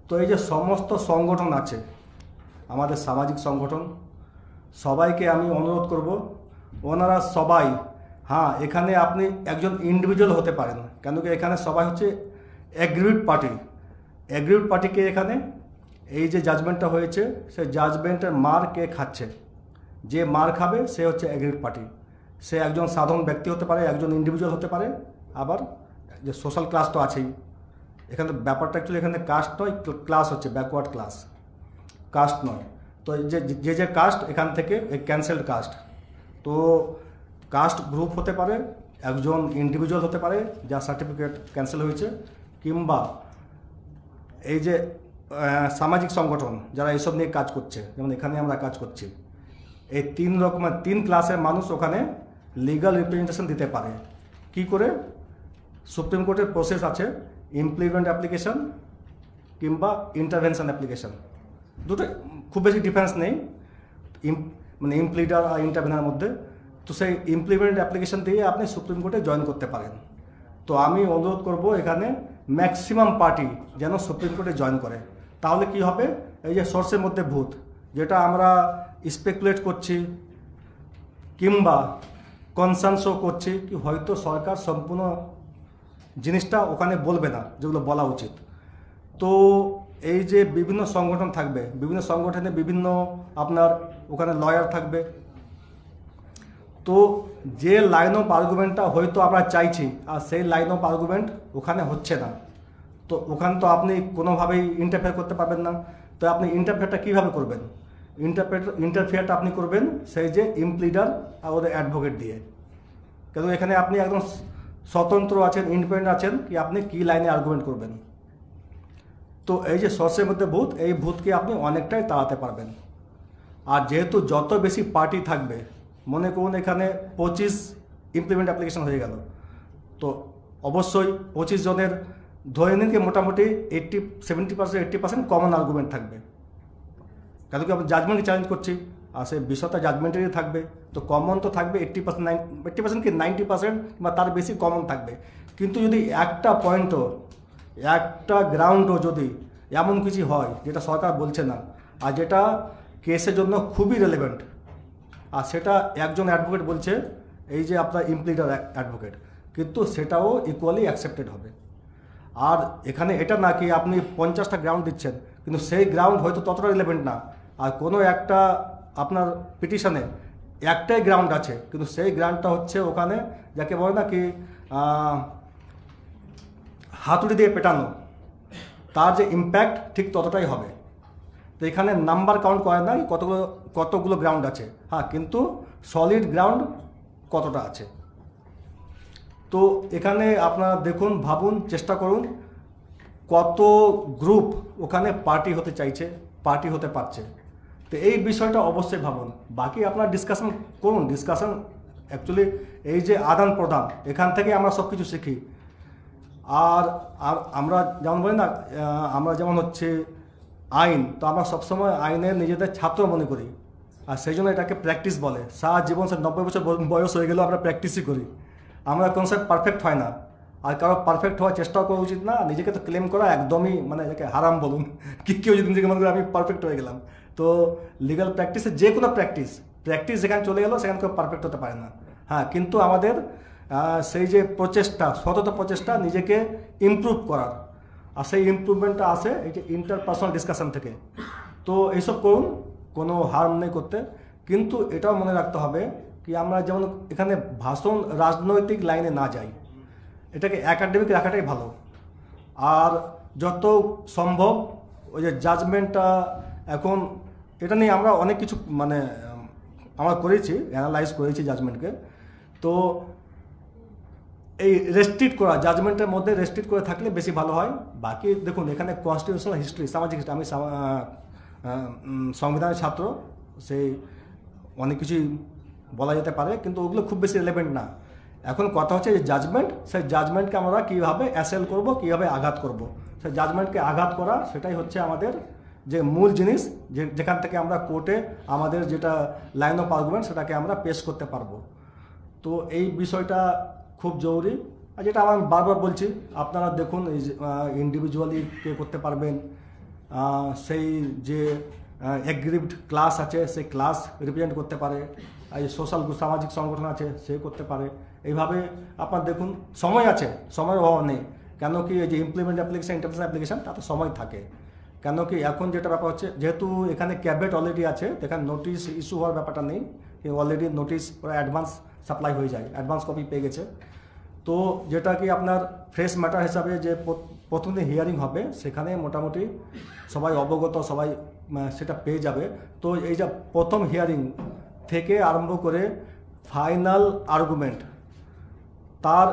তো এই যে সমস্ত সংগঠন আছে, আমাদের সামাজিক সংগঠন, সবাইকে আমি অনুরোধ করব, ওনারা সবাই, হ্যাঁ এখানে আপনি একজন ইন্ডিভিজুয়াল হতে পারেন, কেন কি এখানে সবাই হচ্ছে অ্যাগ্রিড পার্টিকে এখানে এই যে জাজমেন্টটা হয়েছে, সেই জাজমেন্টের মার কে খাচ্ছে, যে মার খাবে সে হচ্ছে অ্যাগ্রিড পার্টি। সে একজন সাধারণ ব্যক্তি হতে পারে, একজন ইন্ডিভিজুয়াল হতে পারে, আবার যে সোশ্যাল ক্লাস তো আছেই। এখানে ব্যাপারটা অ্যাকচুয়ালি এখানে কাস্ট নয়, ক্লাস হচ্ছে ব্যাকওয়ার্ড ক্লাস, কাস্ট নয়। তো যে কাস্ট এখান থেকে ক্যান্সেলড কাস্ট, তো কাস্ট গ্রুপ হতে পারে, একজন ইন্ডিভিজুয়াল হতে পারে যার সার্টিফিকেট ক্যান্সেল হয়েছে, কিংবা এই যে সামাজিক সংগঠন যারা এইসব নিয়ে কাজ করছে, যেমন এখানে আমরা কাজ করছি, এই 3 ক্লাসের মানুষ ওখানে লিগাল রিপ্রেজেন্টেশন দিতে পারে। কি করে? সুপ্রিম কোর্টের প্রসেস আছে, ইমপ্লিমেন্ট অ্যাপ্লিকেশন কিংবা ইন্টারভেনশন অ্যাপ্লিকেশন, দুটো খুব বেশি ডিফারেন্স নেই মানে ইমপ্লিডার আর ইন্টারভেনার মধ্যে। তো সেই ইমপ্লিমেন্ট অ্যাপ্লিকেশন দিয়ে আপনি সুপ্রিম কোর্টে জয়েন করতে পারেন। তো আমি অনুরোধ করব এখানে ম্যাক্সিমাম পার্টি যেন সুপ্রিম কোর্টে জয়েন করে, তাহলে কি হবে, এই যে সোর্সের মধ্যে ভূত যেটা আমরা স্পেকুলেট করছি কিংবা কনসার্ন শো করছি, কি হয়তো সরকার সম্পূর্ণ জিনিসটা ওখানে বলবে না যেগুলো বলা উচিত। তো এই যে বিভিন্ন সংগঠন থাকবে, বিভিন্ন সংগঠনে বিভিন্ন আপনার ওখানে লয়ার থাকবে, তো যে লাইন অফ আর্গুমেন্টটা হয়তো আমরা চাইছি আর সেই লাইন অফ আর্গুমেন্ট ওখানে হচ্ছে না, তো ওখানে তো আপনি কোনোভাবেই ইন্টারফেয়ার করতে পারবেন না। তো আপনি ইন্টারফেয়ারটা কীভাবে করবেন? ইন্টারফেয়ারটা আপনি করবেন সেই যে ইমপ্লিডার আর ওদের অ্যাডভোকেট দিয়ে, কেন এখানে আপনি একদম স্বতন্ত্র আছেন, ইন্ডিপেন্ডেন্ট আছেন কি আপনি কী লাইনে আর্গুমেন্ট করবেন। তো এই যে সোর্সের মধ্যে ভূত, এই ভূতকে আপনি অনেকটাই তাড়াতে পারবেন। আর যেহেতু যত বেশি পার্টি থাকবে, মনে করুন এখানে 25 ইমপ্লিমেন্ট অ্যাপ্লিকেশন হয়ে গেল, তো অবশ্যই 25 জনের ধরে নিন মোটামুটি 70%, 80% কমন আর্গুমেন্ট থাকবে, কেন কি আমরা জাজমেন্টকে চ্যালেঞ্জ করছি, আর সেই বিষয়টা জাজমেন্টারি থাকবে। তো কমন তো থাকবে 80%, 80% কি 90% বা তার বেশি কমন থাকবে। কিন্তু যদি একটা পয়েন্টও, একটা গ্রাউন্ডও যদি এমন কিছু হয় যেটা সরকার বলছে না, আর যেটা কেসের জন্য খুবই রেলেভেন্ট, আর সেটা একজন অ্যাডভোকেট বলছে, এই যে আপনার ইমপ্লিটার অ্যাডভোকেট, কিন্তু সেটাও ইকুয়ালি অ্যাকসেপ্টেড হবে। আর এখানে এটা না কি আপনি 50টা গ্রাউন্ড দিচ্ছেন, কিন্তু সেই গ্রাউন্ড হয়তো ততটা রিলেভেন্ট না, আর কোনো একটা আপনার পিটিশনে একটাই গ্রাউন্ড আছে, কিন্তু সেই গ্রাউন্ডটা হচ্ছে ওখানে যাকে বলে না কি হাতুড়ি দিয়ে পেটানো, তার যে ইম্প্যাক্ট ঠিক ততটাই হবে। তো এখানে নাম্বার কাউন্ট করে না কতগুলো গ্রাউন্ড আছে, হ্যাঁ, কিন্তু সলিড গ্রাউন্ড কতটা আছে। তো এখানে আপনারা দেখুন, ভাবুন, চেষ্টা করুন কত গ্রুপ ওখানে পার্টি হতে চাইছে, পার্টি হতে পারছে। তো এই বিষয়টা অবশ্যই ভাবুন। বাকি আপনারা ডিসকাশন করুন। ডিসকাশন অ্যাকচুয়ালি এই যে আদান প্রদান, এখান থেকে আমরা সব কিছু শিখি। আর আমরা যেমন বলি না, আমরা যেমন হচ্ছে আইন, তো আমরা সবসময় আইনের নিজেদের ছাত্র মনে করি, আর সেই জন্য এটাকে প্র্যাকটিস বলে। সারা জীবন 90 বছর বয়স হয়ে গেলেও আমরা প্র্যাকটিসই করি। আমরা কনসেপ্ট পারফেক্ট হয় না, আর কারো পারফেক্ট হওয়ার চেষ্টাও করা উচিত না। নিজেকে তো ক্লেম করা একদমই মানে এটাকে হারাম বলুন। কেউ যদি নিজেকে মনে করে আমি পারফেক্ট হয়ে গেলাম, তো লিগাল প্র্যাকটিসে যে কোনো প্র্যাকটিস যেখানে চলে গেলো সেখানে কেউ পারফেক্ট হতে পারে না। হ্যাঁ, কিন্তু আমাদের সেই যে প্রচেষ্টা, সতত প্রচেষ্টা নিজেকে ইমপ্রুভ করার, আর সেই ইমপ্রুভমেন্টটা আসে এই যে ইন্টারপার্সোনাল ডিসকাশন থেকে। তো এইসব করুন, কোনো হার্ম নেই করতে। কিন্তু এটাও মনে রাখতে হবে কি আমরা যেমন এখানে ভাষণ রাজনৈতিক লাইনে না যাই, এটাকে একাডেমিক রাখাটাই ভালো। আর যত সম্ভব ওই যে জাজমেন্টটা, এখন এটা নিয়ে আমরা অনেক কিছু মানে আমরা করেছি, অ্যানালাইজ করেছি জাজমেন্টকে। তো এই রেস্ট্রিক্ট করা, জাজমেন্টের মধ্যে রেস্ট্রিক্ট করে থাকলে বেশি ভালো হয়। বাকি দেখুন, এখানে কনস্টিটিউশনাল হিস্ট্রি, সামাজিক হিস্ট্রি, আমি সংবিধানের ছাত্র, সেই অনেক কিছুই বলা যেতে পারে, কিন্তু ওগুলো খুব বেশি রিলেভেন্ট না। এখন কথা হচ্ছে যে জাজমেন্ট, সেই জাজমেন্টকে আমরা কীভাবে অ্যাসেল করব, কীভাবে আঘাত করব। সেই জাজমেন্টকে আঘাত করা, সেটাই হচ্ছে আমাদের যে মূল জিনিস, যেখান থেকে আমরা কোর্টে আমাদের যেটা লাইন অফ আর্গুমেন্ট সেটাকে আমরা পেশ করতে পারবো। তো এই বিষয়টা খুব জরুরি। আর যেটা আমি বারবার বলছি, আপনারা দেখুন এই ইন্ডিভিজুয়ালি কে করতে পারবেন, সেই যে এগ্রিভড ক্লাস আছে সেই ক্লাস রিপ্রেজেন্ট করতে পারে, আর এই সোশ্যাল সামাজিক সংগঠন আছে সে করতে পারে। এইভাবে আপনার দেখুন, সময় আছে, সময়ের অভাব নেই। কেন কি এই যে ইমপ্লিমেন্ট অ্যাপ্লিকেশন, ইন্টারন্যাশনাল অ্যাপ্লিকেশন, তাতে সময় থাকে। কেন কি এখন যেটা ব্যাপার হচ্ছে, যেহেতু এখানে ক্যাবিনেট অলরেডি আছে, এখানে নোটিশ ইস্যু হওয়ার ব্যাপারটা নেই, অলরেডি নোটিশ ওরা অ্যাডভান্স সাপ্লাই হয়ে যায়, অ্যাডভান্স কপি পেয়ে গেছে। তো যেটা কি আপনার ফ্রেশ ম্যাটার হিসাবে যে প্রথম দিন হিয়ারিং হবে, সেখানে মোটামুটি সবাই অবগত, সবাই সেটা পেয়ে যাবে। তো এই যে প্রথম হিয়ারিং থেকে আরম্ভ করে ফাইনাল আর্গুমেন্ট, তার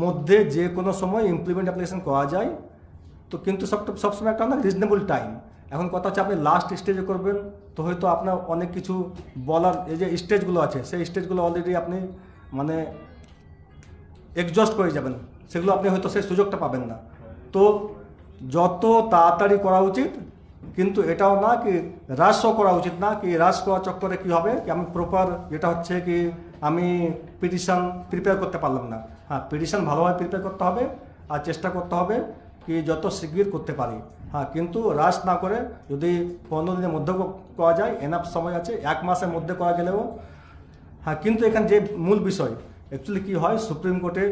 মধ্যে যে কোনো সময় ইমপ্লিমেন্ট অ্যাপ্লিকেশন করা যায়। তো কিন্তু সবসময় একটা না রিজনেবল টাইম। এখন কথা হচ্ছে আপনি লাস্ট স্টেজে করবেন, তো হয়তো আপনার অনেক কিছু বলার, এই যে স্টেজগুলো আছে সেই স্টেজগুলো অলরেডি আপনি মানে এক্সজস্ট করে যাবেন, সেগুলো আপনি হয়তো সেই সুযোগটা পাবেন না। তো যত তাড়াতাড়ি করা উচিত, কিন্তু এটাও না কি রাশও করা উচিত না, কি রাশ করার চক্করে কী হবে কি আমি প্রপার যেটা হচ্ছে কি আমি পিটিশন প্রিপেয়ার করতে পারলাম না। হ্যাঁ, পিটিশন ভালোভাবে প্রিপেয়ার করতে হবে, আর চেষ্টা করতে হবে কি যত শীঘ্র করতে পারি। হ্যাঁ, কিন্তু রাশ না করে যদি 15 দিনের মধ্যে করা যায়, এনাফ সময় আছে, 1 মাসের মধ্যে করা গেলেও। হ্যাঁ, কিন্তু এখানে যে মূল বিষয় অ্যাকচুয়ালি কী হয়, সুপ্রিম কোর্টে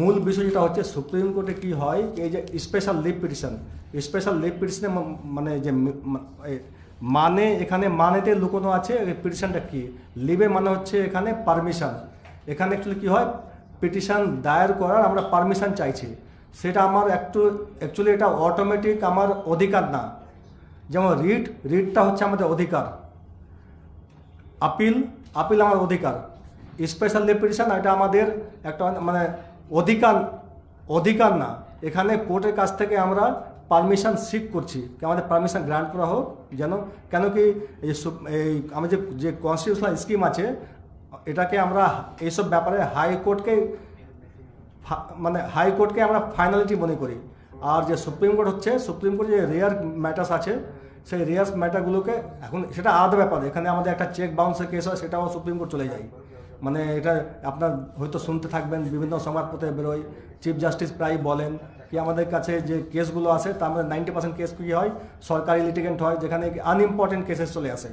মূল বিষয় যেটা হচ্ছে, সুপ্রিম কোর্টে কী হয়, এই যে স্পেশাল লিভ পিটিশনে মানে যে মানে এখানে মানেতে লুকোনো আছে। পিটিশনটা কি, লিভে মানে হচ্ছে এখানে পারমিশন। এখানে অ্যাকচুয়ালি কী হয়, পিটিশন দায়ের করার আমরা পারমিশন চাইছি, সেটা আমার অ্যাকচুয়ালি এটা অটোমেটিক আমার অধিকার না। যেমন রিটটা হচ্ছে আমাদের অধিকার, আপিল আমার অধিকার। স্পেশাল লিভ পিটিশন এটা আমাদের একটা মানে অধিকার না। এখানে কোর্টের কাছ থেকে আমরা পারমিশন সিক করছি, আমাদের পারমিশন গ্রান্ট করা হোক যেন। কেন কি এই আমাদের যে কনস্টিটিউশনাল স্কিম আছে, এটাকে আমরা এইসব ব্যাপারে হাইকোর্টকে আমরা ফাইনালিটি মনে করি। আর যে সুপ্রিম কোর্ট হচ্ছে, সুপ্রিম কোর্ট যে রেয়ার ম্যাটার্স আছে সেই রেয়ার ম্যাটারগুলোকে এখন সেটা আলাদা ব্যাপার, এখানে আমাদের একটা চেক বাউন্সের কেস হয়, সেটাও সুপ্রিম কোর্ট চলে যায়। মানে এটা আপনার হয়তো শুনতে থাকবেন, বিভিন্ন সংবাদপত্রে বেরোয়, চিফ জাস্টিস প্রায় বলেন কি আমাদের কাছে যে কেসগুলো আসে তার মধ্যে 90% কেস কী হয়, সরকারি লিটিগেন্ট হয়, যেখানে আনইম্পর্টেন্ট কেসেস চলে আসে,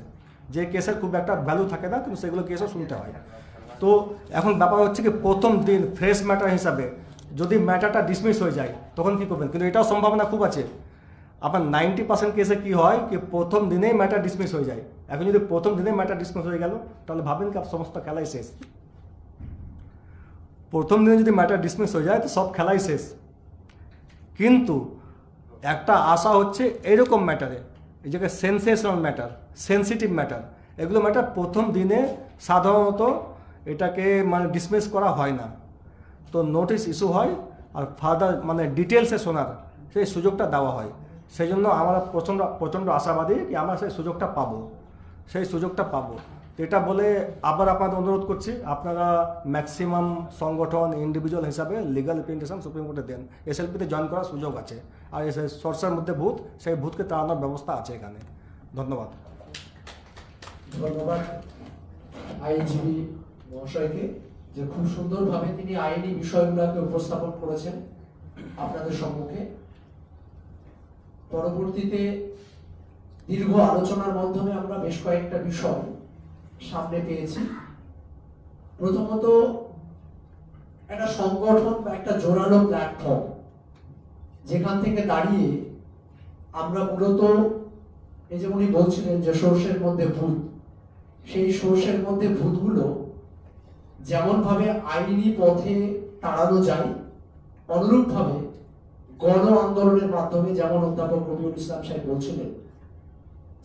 যে কেসের খুব একটা ভ্যালু থাকে না, কিন্তু সেগুলো কেসও শুনতে হয়। তো এখন ব্যাপার হচ্ছে কি প্রথম দিন ফ্রেশ ম্যাটার হিসাবে যদি ম্যাটারটা ডিসমিস হয়ে যায় তখন কী করবেন, কিন্তু এটাও সম্ভাবনা খুব আছে। আপনার 90% কেসে কী হয় কি প্রথম দিনেই ম্যাটার ডিসমিস হয়ে যায়। এখন যদি প্রথম দিনেই ম্যাটার ডিসমিস হয়ে গেল তাহলে ভাবেন কি সমস্ত খেলাই শেষ। প্রথম দিনে যদি ম্যাটার ডিসমিস হয়ে যায় তো সব খেলাই শেষ। কিন্তু একটা আশা হচ্ছে এরকম ম্যাটারে, এই জায়গায় সেন্সেশনাল ম্যাটার, সেন্সিটিভ ম্যাটার, এগুলো ম্যাটার প্রথম দিনে সাধারণত এটাকে মানে ডিসমিস করা হয় না, তো নোটিশ ইস্যু হয় আর ফার্দার মানে ডিটেলসে শোনার সেই সুযোগটা দেওয়া হয়। সেই জন্য আমরা প্রচণ্ড আশাবাদী কি আমরা সেই সুযোগটা পাবো, সেই সুযোগটা পাবো। এটা বলে আবার আপনাদের অনুরোধ করছি, আপনারা ম্যাক্সিমাম সংগঠন ইন্ডিভিজুয়াল হিসাবে লিগাল রিপ্রেজেন্টেশন সুপ্রিম কোর্টে দেন, এসএলপিতে জয়েন করার সুযোগ আছে। আর সোর্সের মধ্যে ভূত, সেই ভূতকে তাড়ানোর ব্যবস্থা আছে এখানে। ধন্যবাদ। ধন্যবাদ আইনজীবী মহাশয়কে, যে খুব সুন্দরভাবে তিনি আইনি বিষয়গুলোকে উপস্থাপন করেছেন আপনাদের সম্মুখে। পরবর্তীতে দীর্ঘ আলোচনার মাধ্যমে আমরা বেশ কয়েকটা বিষয় সামনে পেয়েছি। প্রথমত একটা সংগঠন বা একটা জোরালো প্ল্যাটফর্ম, যেখান থেকে দাঁড়িয়ে আমরা মূলত এই যে উনি বলছিলেন যে সোর্সের মধ্যে ভূত, সেই সোর্সের মধ্যে ভূতগুলো যেমন ভাবে আইনি পথে তাড়ানো যায়, অনুরূপ ভাবে গণ আন্দোলনের মাধ্যমে, যেমন অধ্যাপক রবিউল ইসলাম সাহেব বলছিলেন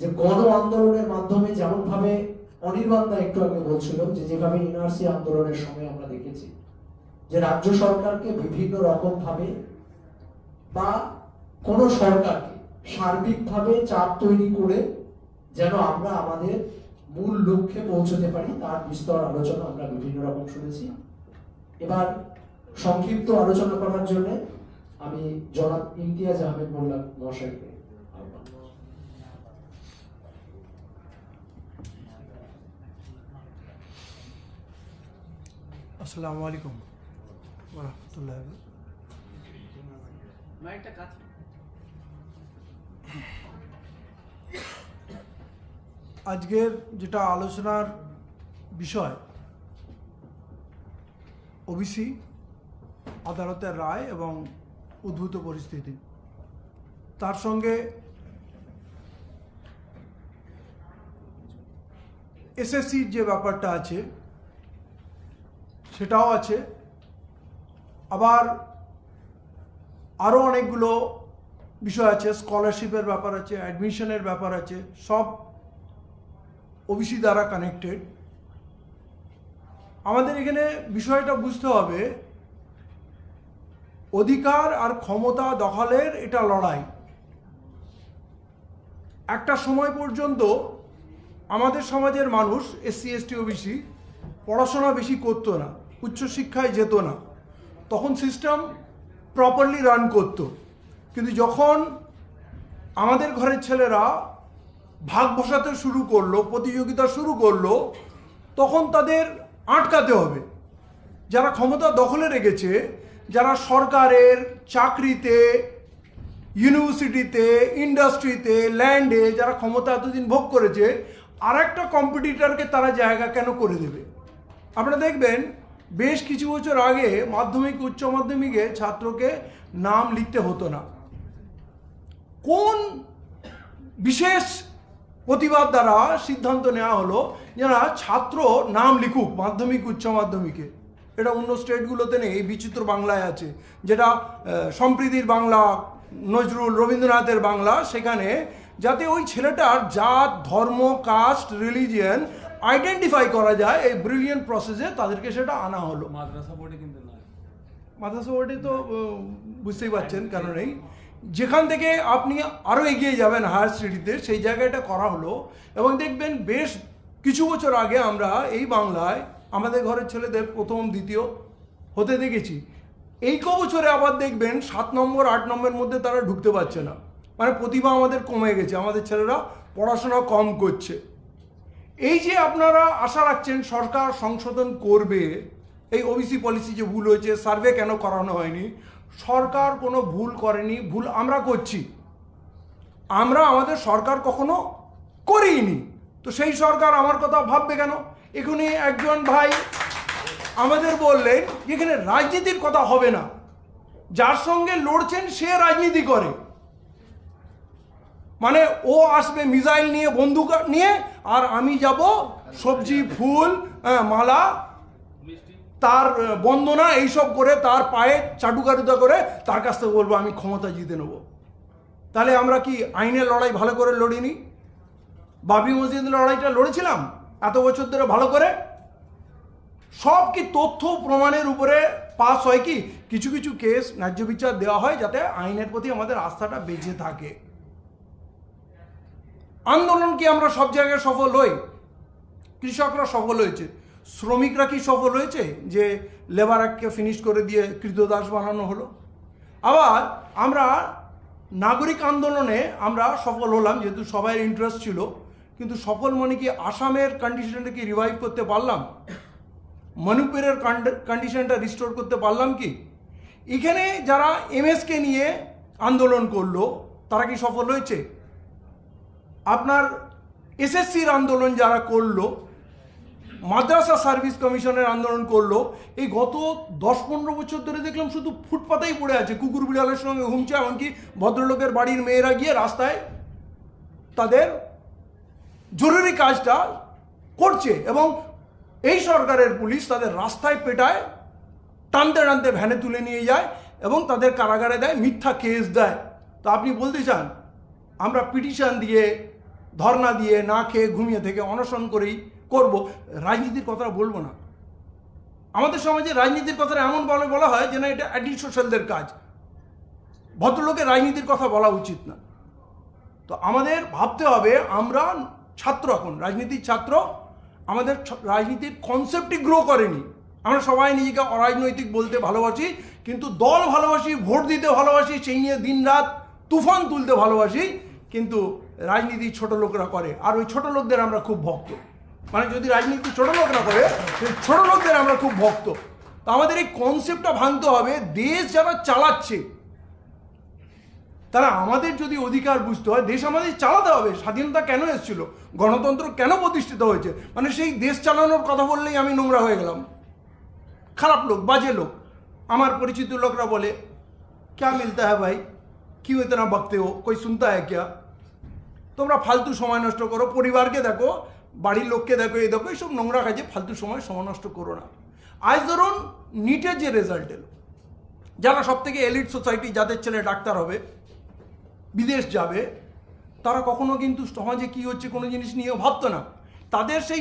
যে গণ আন্দোলনের মাধ্যমে যেমন ভাবে অনির্বাণ দা একটু আগে বলছিল যে যেভাবে এনআরসি আন্দোলনের সময় আমরা দেখেছি যে রাজ্য সরকারকে বিভিন্ন রকম ভাবে বা কোন সরকারকে সার্বিকভাবে চাপ তৈরি করে যেন আমরা আমাদের মূল লক্ষ্যে পৌঁছতে পারি, তার বিস্তর আলোচনা আমরা বিভিন্ন রকম শুনেছি। এবার সংক্ষিপ্ত আলোচনা করার জন্য আমি জনাব ইমতিয়াজ আহমেদ মোল্লা মহাশয়কে আসসালামু আলাইকুম ওয়া রাহমাতুল্লাহি। আজকের যেটা আলোচনার বিষয় ওবিসি, আদালতের রায় এবং উদ্ভূত পরিস্থিতি, তার সঙ্গে এসএসসির যে ব্যাপারটা আছে সেটাও আছে, আবার আরও অনেকগুলো বিষয় আছে, স্কলারশিপের ব্যাপার আছে, অ্যাডমিশনের ব্যাপার আছে, সব ওবিসি দ্বারা কানেক্টেড। আমাদের এখানে বিষয়টা বুঝতে হবে অধিকার আর ক্ষমতা দখলের এটা লড়াই। একটা সময় পর্যন্ত আমাদের সমাজের মানুষ এসসি এসটি ওবিসি পড়াশোনা বেশি করতো না, উচ্চশিক্ষায় যেত না, তখন সিস্টেম প্রপারলি রান করতো। কিন্তু যখন আমাদের ঘরের ছেলেরা ভাগ বসাতে শুরু করলো, প্রতিযোগিতা শুরু করলো, তখন তাদের আটকাতে হবে। যারা ক্ষমতা দখলে রেখেছে, যারা সরকারের চাকরিতে, ইউনিভার্সিটিতে, ইন্ডাস্ট্রিতে, ল্যান্ডে যারা ক্ষমতা এতদিন ভোগ করেছে, আর একটা কম্পিটিটরকে তারা জায়গা কেন করে দেবে? আপনারা দেখবেন বেশ কিছু বছর আগে মাধ্যমিক উচ্চ মাধ্যমিকে ছাত্রকে নাম লিখতে হতো না। কোন বিশেষ প্রতিবাদ দ্বারা সিদ্ধান্ত নেওয়া হলো যারা ছাত্র নাম লিখুক মাধ্যমিক উচ্চ মাধ্যমিকে? এটা অন্য স্টেটগুলোতে নেই, এই বিচিত্র বাংলায় আছে, যেটা সম্প্রীতির বাংলা, নজরুল রবীন্দ্রনাথের বাংলা, সেখানে যাতে ওই ছেলেটার জাত, ধর্ম, কাস্ট, রিলিজিয়ন আইডেন্টিফাই করা যায়, এই ব্রিলিয়েন্ট প্রসেসে তাদেরকে সেটা আনা হলো। মাদ্রাসা বোর্ডে কিন্তু নয়, মাদ্রাসা বোর্ডে তো বুঝতেই পারছেন কেন নেই। যেখান থেকে আপনি আরও এগিয়ে যাবেন হায়ার স্টাডিতে, সেই জায়গাটা করা হলো। এবং দেখবেন বেশ কিছু বছর আগে আমরা এই বাংলায় আমাদের ঘরের ছেলেদের প্রথম দ্বিতীয় হতে দেখেছি। এই ক বছরে আবার দেখবেন 7 নম্বর 8 নম্বরের মধ্যে তারা ঢুকতে পারছে না। মানে প্রতিভা আমাদের কমে গেছে, আমাদের ছেলেরা পড়াশোনা কম করছে। এই যে আপনারা আশা রাখছেন সরকার সংশোধন করবে, এই ওবিসি পলিসি যে ভুল হয়েছে, সার্ভে কেন করানো হয়নি, সরকার কোনো ভুল করেনি, ভুল আমরা করছি। আমরা আমাদের সরকার কখনো করিনি, তো সেই সরকার আমার কথা ভাববে কেন? এখানে একজন ভাই আমাদের বললেন এখানে রাজনীতির কথা হবে না, যার সঙ্গে লড়ছেন সে রাজনীতি করে, মানে ও আসবে মিসাইল নিয়ে, বন্দুক নিয়ে, আর আমি যাব সবজি ফুল মালা তার বন্দনা এইসব করে তার পায়ে চাটুকারুতা করে তার কাছ থেকে বলবো আমি ক্ষমতা জিতে নেব। তাহলে আমরা কি আইনের লড়াই ভালো করে লড়িনি? বাবরি মসজিদের লড়াইটা লড়েছিলাম এত বছর ধরে ভালো করে? সব কি তথ্য প্রমাণের উপরে পাস হয়? কি কিছু কিছু কেস ন্যায্য বিচার দেওয়া হয় যাতে আইনের প্রতি আমাদের আস্থাটা বেঁচে থাকে। আন্দোলন কি আমরা সব জায়গায় সফল হই? কৃষকরা সফল হয়েছে, শ্রমিকরা কি সফল হয়েছে যে লেবার অ্যাক্টকে ফিনিশ করে দিয়ে কৃতদাস বানানো হলো? আবার আমরা নাগরিক আন্দোলনে আমরা সফল হলাম যেহেতু সবাই ইন্টারেস্ট ছিল, কিন্তু সফল মানে কি আসামের কন্ডিশনটা কি রিভাইভ করতে পারলাম? মণিপুরের কন্ডিশনটা রিস্টোর করতে পারলাম কি? এখানে যারা এমএসকে নিয়ে আন্দোলন করলো তারা কি সফল হয়েছে? আপনার এসএসসির আন্দোলন যারা করলো, মাদ্রাসা সার্ভিস কমিশনের আন্দোলন করলো, এই গত 10-15 বছর ধরে দেখলাম শুধু ফুটপাতেই পড়ে আছে, কুকুর বিড়ালের সঙ্গে ঘুমছে, এমনকি ভদ্রলোকের বাড়ির মেয়েরা গিয়ে রাস্তায় তাদের জরুরি কাজটা করছে, এবং এই সরকারের পুলিশ তাদের রাস্তায় পেটায়, টানতে টানতে ভ্যানে তুলে নিয়ে যায় এবং তাদের কারাগারে দেয়, মিথ্যা কেস দেয়। তো আপনি বলতে চান আমরা পিটিশন দিয়ে, ধর্ণা দিয়ে, না খেয়ে ঘুমিয়ে থেকে, অনশন করেই করব, রাজনীতির কথা বলবো না? আমাদের সমাজে রাজনীতির কথা এমন বলা হয় যে না এটা অ্যাডি সোশ্যালদের কাজ, ভদ্রলোকের রাজনীতির কথা বলা উচিত না। তো আমাদের ভাবতে হবে আমরা ছাত্র, এখন রাজনীতির ছাত্র, আমাদের রাজনীতির কনসেপ্টই গ্রো করেনি। আমরা সবাই নিজেকে অরাজনৈতিক বলতে ভালোবাসি, কিন্তু দল ভালোবাসি, ভোট দিতে ভালোবাসি, সেই নিয়ে দিনরাত তুফান তুলতে ভালোবাসি, কিন্তু রাজনীতি ছোট লোকরা করে, আর ওই ছোট লোকদের আমরা খুব ভক্ত। মানে যদি রাজনীতি ছোট লোকরা করে, সেই ছোট লোকদের আমরা খুব ভক্ত। তো আমাদের এই কনসেপ্টটা ভাঙতে হবে। দেশ যারা চালাচ্ছে তারা, আমাদের যদি অধিকার বুঝতে হয়, দেশ আমাদের চালাতে হবে। স্বাধীনতা কেন এসেছিল, গণতন্ত্র কেন প্রতিষ্ঠিত হয়েছে, মানে সেই দেশ চালানোর কথা বললেই আমি নোংরা হয়ে গেলাম, খারাপ লোক, বাজে লোক। আমার পরিচিত লোকরা বলে ক্যা মিলতা হ্যাঁ ভাই, क्यों इतना बकते हो, कोई सुनता है क्या? তোমরা ফালতু সময় নষ্ট করো, পরিবারকে দেখো, বাড়ির লোককে দেখো, এই দেখো, এইসব নোংরা কাজে ফালতু সময় নষ্ট করো না। আজ ধরুন নিটের যে রেজাল্ট এলো, যারা সব থেকে এলিট সোসাইটি, যাদের ছেলে ডাক্তার হবে, বিদেশ যাবে, তারা কখনো কিন্তু সমাজে কী হচ্ছে কোনো জিনিস নিয়ে ভাবতো না। তাদের সেই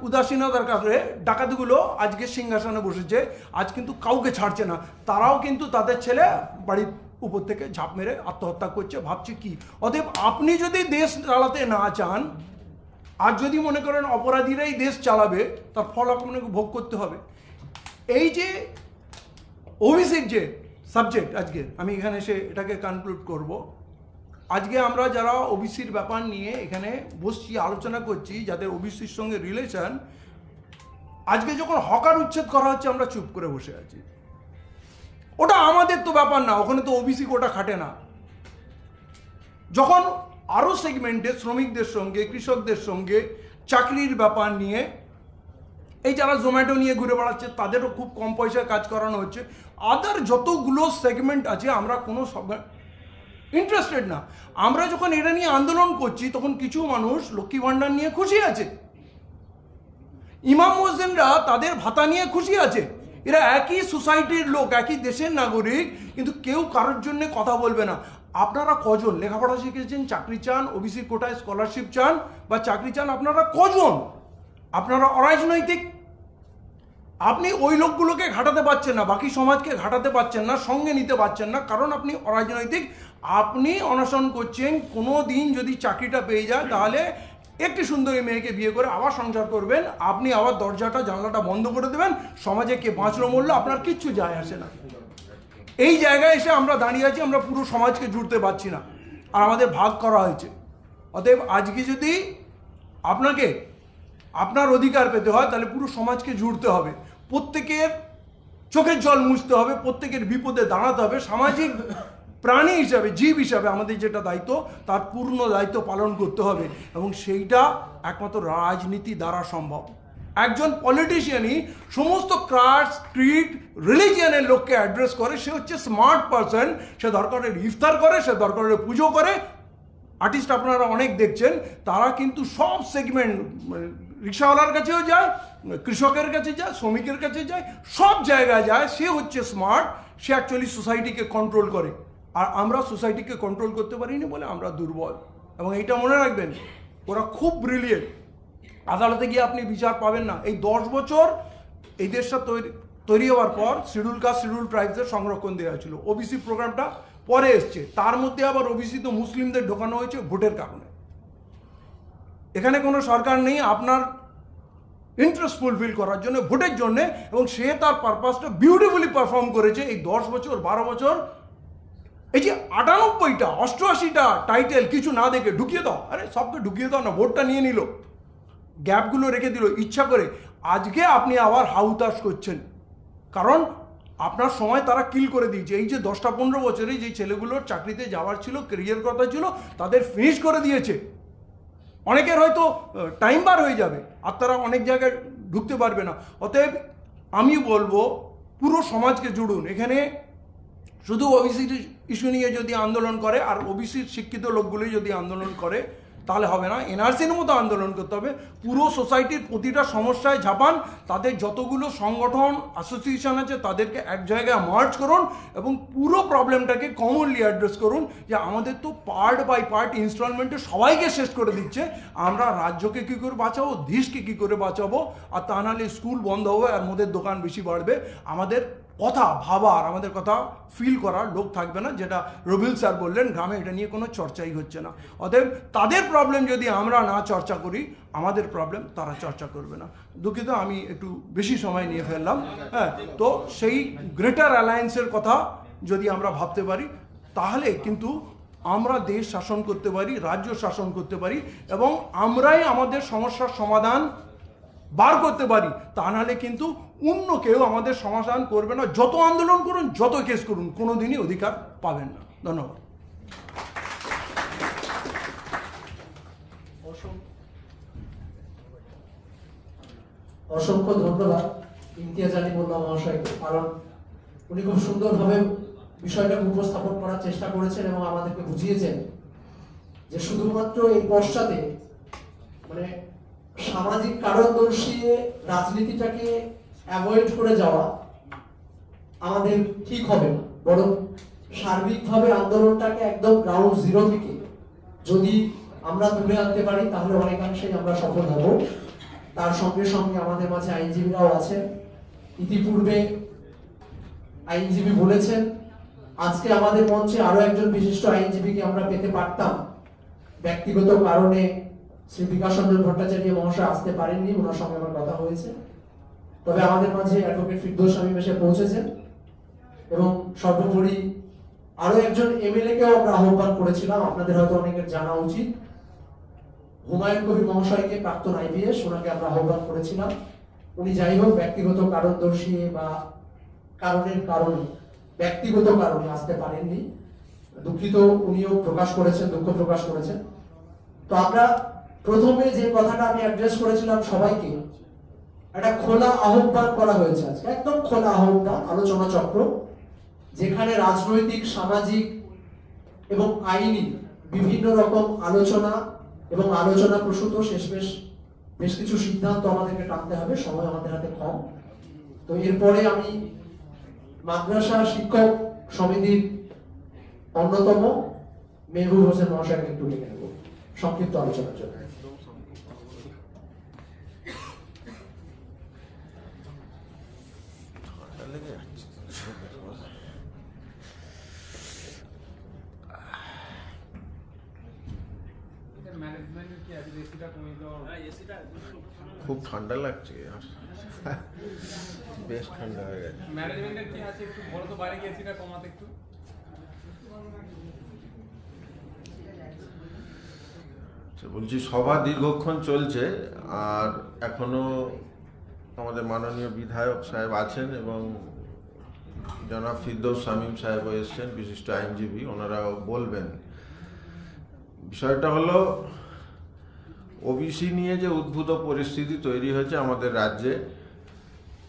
উদাসীনতার কারণে ডাকাতগুলো আজকে সিংহাসনে বসেছে, আজ কিন্তু কাউকে ছাড়ছে না। তারাও কিন্তু তাদের ছেলে বাড়ির উপর থেকে ঝাঁপ মেরে আত্মহত্যা করছে, ভাবছে কি। অতএব আপনি যদি দেশ চালাতে না চান, আর যদি মনে করেন অপরাধীরাই দেশ চালাবে, তার ফল আপনাকে ভোগ করতে হবে। এই যে ওবিসির যে সাবজেক্ট, আজকে আমি এখানে এসে এটাকে কনক্লুড করব। আজকে আমরা যারা ওবিসির ব্যাপার নিয়ে এখানে বসছি, আলোচনা করছি, যাদের ওবিসির সঙ্গে রিলেশন, আজকে যখন হকার উচ্ছেদ করা হচ্ছে আমরা চুপ করে বসে আছি। ওটা আমাদের তো ব্যাপার না, ওখানে তো ওবিসি কোটা খাটে না। যখন আরও সেগমেন্টে শ্রমিকদের সঙ্গে, কৃষকদের সঙ্গে চাকরির ব্যাপার নিয়ে, এই যারা জোম্যাটো নিয়ে ঘুরে বেড়াচ্ছে তাদেরও খুব কম পয়সায় কাজ করানো হচ্ছে, আদার যতগুলো সেগমেন্ট আছে আমরা কোনো ইন্টারেস্টেড না। আমরা যখন এটা নিয়ে আন্দোলন করছি তখন কিছু মানুষ লক্ষ্মী ভাণ্ডার নিয়ে খুশি আছে, ইমাম মুয়াজ্জিনরা তাদের ভাতা নিয়ে খুশি আছে। এরা একই সোসাইটির লোক, একই দেশের নাগরিক, কিন্তু কেউ কারোর জন্য কথা বলবে না। আপনারা কজন লেখাপড়া শিখেছেন, চাকরি চান, ওবিসি কোটায় স্কলারশিপ চান বা চাকরি চান, আপনারা কজন? আপনারা অরাজনৈতিক। আপনি ওই লোকগুলোকে ঘাটাতে পারছেন না, বাকি সমাজকে ঘাটাতে পারছেন না, সঙ্গে নিতে পারছেন না, কারণ আপনি অরাজনৈতিক। আপনি অনশন করছেন, কোনো দিন যদি চাকরিটা পেয়ে যায় তাহলে একটি সুন্দরী মেয়েকে বিয়ে করে আবার সংসার করবেন, আপনি আবার দরজাটা জানলাটা বন্ধ করে দেবেন, সমাজে কে বাঁচলো মরলো আপনার কিচ্ছু যায় আসে না। এই জায়গায় এসে আমরা দাঁড়িয়ে আছি, আমরা পুরো সমাজকে জুড়তে পারছি না। আর আমাদের ভাগ করা হয়েছে। অতএব আজকে যদি আপনাকে আপনার অধিকার পেতে হয় তাহলে পুরো সমাজকে জুড়তে হবে, প্রত্যেকের চোখের জল মুছতে হবে, প্রত্যেকের বিপদে দাঁড়াতে হবে। সামাজিক প্রাণী হিসাবে, জীব হিসাবে আমাদের যেটা দায়িত্ব তার পূর্ণ দায়িত্ব পালন করতে হবে, এবং সেইটা একমাত্র রাজনীতি দ্বারা সম্ভব। একজন পলিটিশিয়ানই সমস্ত কাস্ট, ক্রিড, রিলিজিয়নের লোককে অ্যাড্রেস করে, সে হচ্ছে স্মার্ট পারসন। সে দরকার ইফতার করে, সে দরকার পুজো করে। আর্টিস্ট আপনারা অনেক দেখছেন, তারা কিন্তু সব সেগমেন্ট, রিক্সাওয়ালার কাছেও যায়, কৃষকের কাছে যায়, শ্রমিকের কাছে যায়, সব জায়গায় যায়। সে হচ্ছে স্মার্ট, সে অ্যাকচুয়ালি সোসাইটিকে কন্ট্রোল করে। আর আমরা সোসাইটিকে কন্ট্রোল করতে পারিনি বলে আমরা দুর্বল। এবং এইটা মনে রাখবেন, ওরা খুব ব্রিলিয়েন্ট। আদালতে গিয়ে আপনি বিচার পাবেন না। এই 10 বছর এই দেশটা তৈরি হওয়ার পর শিডিউল কাস্ট, শিডিউল ট্রাইবসের সংরক্ষণ দেওয়া হয়েছিল। ওবিসি প্রোগ্রামটা পরে এসছে, তার মধ্যে আবার ওবিসি তো মুসলিমদের ঢোকানো হয়েছে ভোটের কারণে। এখানে কোনো সরকার নেই আপনার ইন্টারেস্ট ফুলফিল করার জন্য, ভোটের জন্যে, এবং সে তার পারপাসটা বিউটিফুলি পারফর্ম করেছে এই 10 বছর 12 বছর। এই যে 98টা 88টা টাইটেল কিছু না দেখে ঢুকিয়ে দাও, আরে সবকে ঢুকিয়ে দাও না, ভোটটা নিয়ে নিল, গ্যাপগুলো রেখে দিল ইচ্ছা করে। আজকে আপনি আবার হাউতাশ করছেন, কারণ আপনার সময় তারা কিল করে দিয়েছে। এই যে 10-15 বছরে যে ছেলেগুলোর চাকরিতে যাওয়ার ছিল, কেরিয়ার কথা ছিল, তাদের ফিনিশ করে দিয়েছে। অনেকের হয়তো টাইম বার হয়ে যাবে, আর তারা অনেক জায়গায় ঢুকতে পারবে না। অতএব আমি বলবো পুরো সমাজকে জুড়ুন। এখানে শুধু ওবিসির ইস্যু নিয়ে যদি আন্দোলন করে আর ওবিসির শিক্ষিত লোকগুলোই যদি আন্দোলন করে তাহলে হবে না। এনআরসির মতো আন্দোলন করতে হবে। পুরো সোসাইটির প্রতিটা সমস্যায় ঝাঁপান, তাদের যতগুলো সংগঠন, অ্যাসোসিয়েশন আছে তাদেরকে এক জায়গায় মার্চ করুন, এবং পুরো প্রবলেমটাকে কমনলি অ্যাড্রেস করুন। যে আমাদের তো পার্ট বাই পার্ট ইনস্টলমেন্টে সবাইকে শেষ করে দিচ্ছে, আমরা রাজ্যকে কী করে বাঁচাবো, দেশকে কী করে বাঁচাবো? আর তা নাহলে স্কুল বন্ধ হবে আর মোদের দোকান বেশি বাড়বে। আমাদের কথা ভাবার, আমাদের কথা ফিল করার লোক থাকবে না। যেটা রবিল স্যার বললেন, গ্রামে এটা নিয়ে কোনো চর্চাই হচ্ছে না। অতএব তাদের প্রবলেম যদি আমরা না চর্চা করি, আমাদের প্রবলেম তারা চর্চা করবে না। দুঃখিত, আমি একটু বেশি সময় নিয়ে ফেললাম। হ্যাঁ, তো সেই গ্রেটার অ্যালায়েন্সের কথা যদি আমরা ভাবতে পারি, তাহলে কিন্তু আমরা দেশ শাসন করতে পারি, রাজ্য শাসন করতে পারি, এবং আমরাই আমাদের সমস্যার সমাধান বার করতে পারি। তা নাহলে কিন্তু অন্য কেউ আমাদের সমাধান করবে না। যত আন্দোলন করুন, যত কেস করুন, কোনোদিনই অধিকার পাবেন না। ধন্যবাদ। অসংখ্য ধন্যবাদ ইমতিয়াজ আলী মোল্লা মহাশয়কে, কারণ উনি খুব সুন্দরভাবে বিষয়টাকে উপস্থাপন করার চেষ্টা করেছেন এবং আমাদেরকে বুঝিয়েছেন যে শুধুমাত্র এই পশ্চাতে মানে সামাজিক কারণ দর্শিয়ে রাজনীতিটাকে অ্যাভয়েড করে যাওয়া আমাদের ঠিক হবে না, বরং সার্বিকভাবে আন্দোলনটাকে একদম গ্রাউন্ড জিরো থেকে যদি আমরা তুলে আনতে পারি তাহলে অনেকাংশেই আমরা সফল হব। তার সঙ্গে সঙ্গে আমাদের মাঝে আইনজীবীরাও আছেন। ইতিপূর্বে আইনজীবী বলেছেন, আজকে আমাদের মঞ্চে আরো একজন বিশিষ্ট আইনজীবীকে আমরা পেতে পারতাম, ব্যক্তিগত কারণে শ্রী বিকাশ রঞ্জন ভট্টাচার্য মহাশয় আসতে পারেননি, ওনার সঙ্গে আমার কথা হয়েছে। তবে আমাদের মাঝে অ্যাডভোকেট ফিরদৌস শামীম এসে পৌঁছেছেন, এবং সর্বোপরি আরো একজন এমএলএ কেও আমরা আহ্বান করেছিলাম, আপনাদের হয়তো অনেকের জানা উচিত। হুমায়ুন কবির মহাশয়কে, প্রাক্তন আইপিএস, ওনাকে আমরা আহ্বান করেছিলাম। উনি যাই হোক ব্যক্তিগত কারণ দর্শিয়ে বা কারণের কারণে, ব্যক্তিগত কারণে আসতে পারেননি। দুঃখিত, উনিও প্রকাশ করেছেন, দুঃখ প্রকাশ করেছেন। তো আমরা প্রথমে যে কথাটা আমি অ্যাড্রেস করেছিলাম সবাইকে, একটা খোলা আহ্বান করা হয়েছে আজকে, একদম খোলা আহ্বান, আলোচনা চক্র, যেখানে রাজনৈতিক, সামাজিক এবং আইনি বিভিন্ন রকম আলোচনা এবং আলোচনা প্রসূত শেষমেশ বেশ কিছু সিদ্ধান্ত আমাদেরকে টানতে হবে, সময় আমাদের হাতে কম। তো এরপরে আমি মাদ্রাসা শিক্ষক সমিতির অন্যতম মেহবুব হোসেন মহাশয়কে একটু ডেকে নেব সংক্ষিপ্ত আলোচনার জন্য। খুব ঠান্ডা লাগছে আর বেশ ঠান্ডা হয়ে গেছে। ম্যানেজমেন্টের কি আছে একটু বলো তো, বাইরে কি এসিটা কমাতে একটু। বলছি সভা দীর্ঘক্ষণ চলছে আর এখনো আমাদের মাননীয় বিধায়ক সাহেব আছেন এবং জনাব ফিরদৌস শামীম সাহেবও এসছেন, বিশিষ্ট আইনজীবী, ওনারাও বলবেন। বিষয়টা হলো ওবিসি নিয়ে যে উদ্ভূত পরিস্থিতি তৈরি হয়েছে আমাদের রাজ্যে,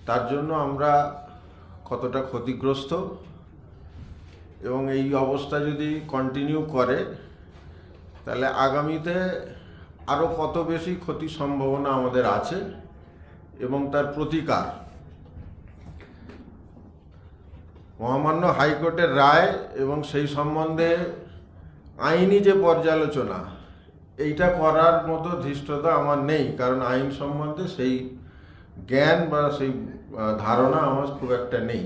তার জন্য আমরা কতটা ক্ষতিগ্রস্ত এবং এই অবস্থা যদি কন্টিনিউ করে তাহলে আগামীতে আরও কত বেশি ক্ষতির সম্ভাবনা আমাদের আছে এবং তার প্রতিকার। মহামান্য হাইকোর্টের রায় এবং সেই সম্বন্ধে আইনি যে পর্যালোচনা, এইটা করার মতো ধৃষ্টতা আমার নেই, কারণ আইন সম্বন্ধে সেই জ্ঞান বা সেই ধারণা আমার খুব একটা নেই।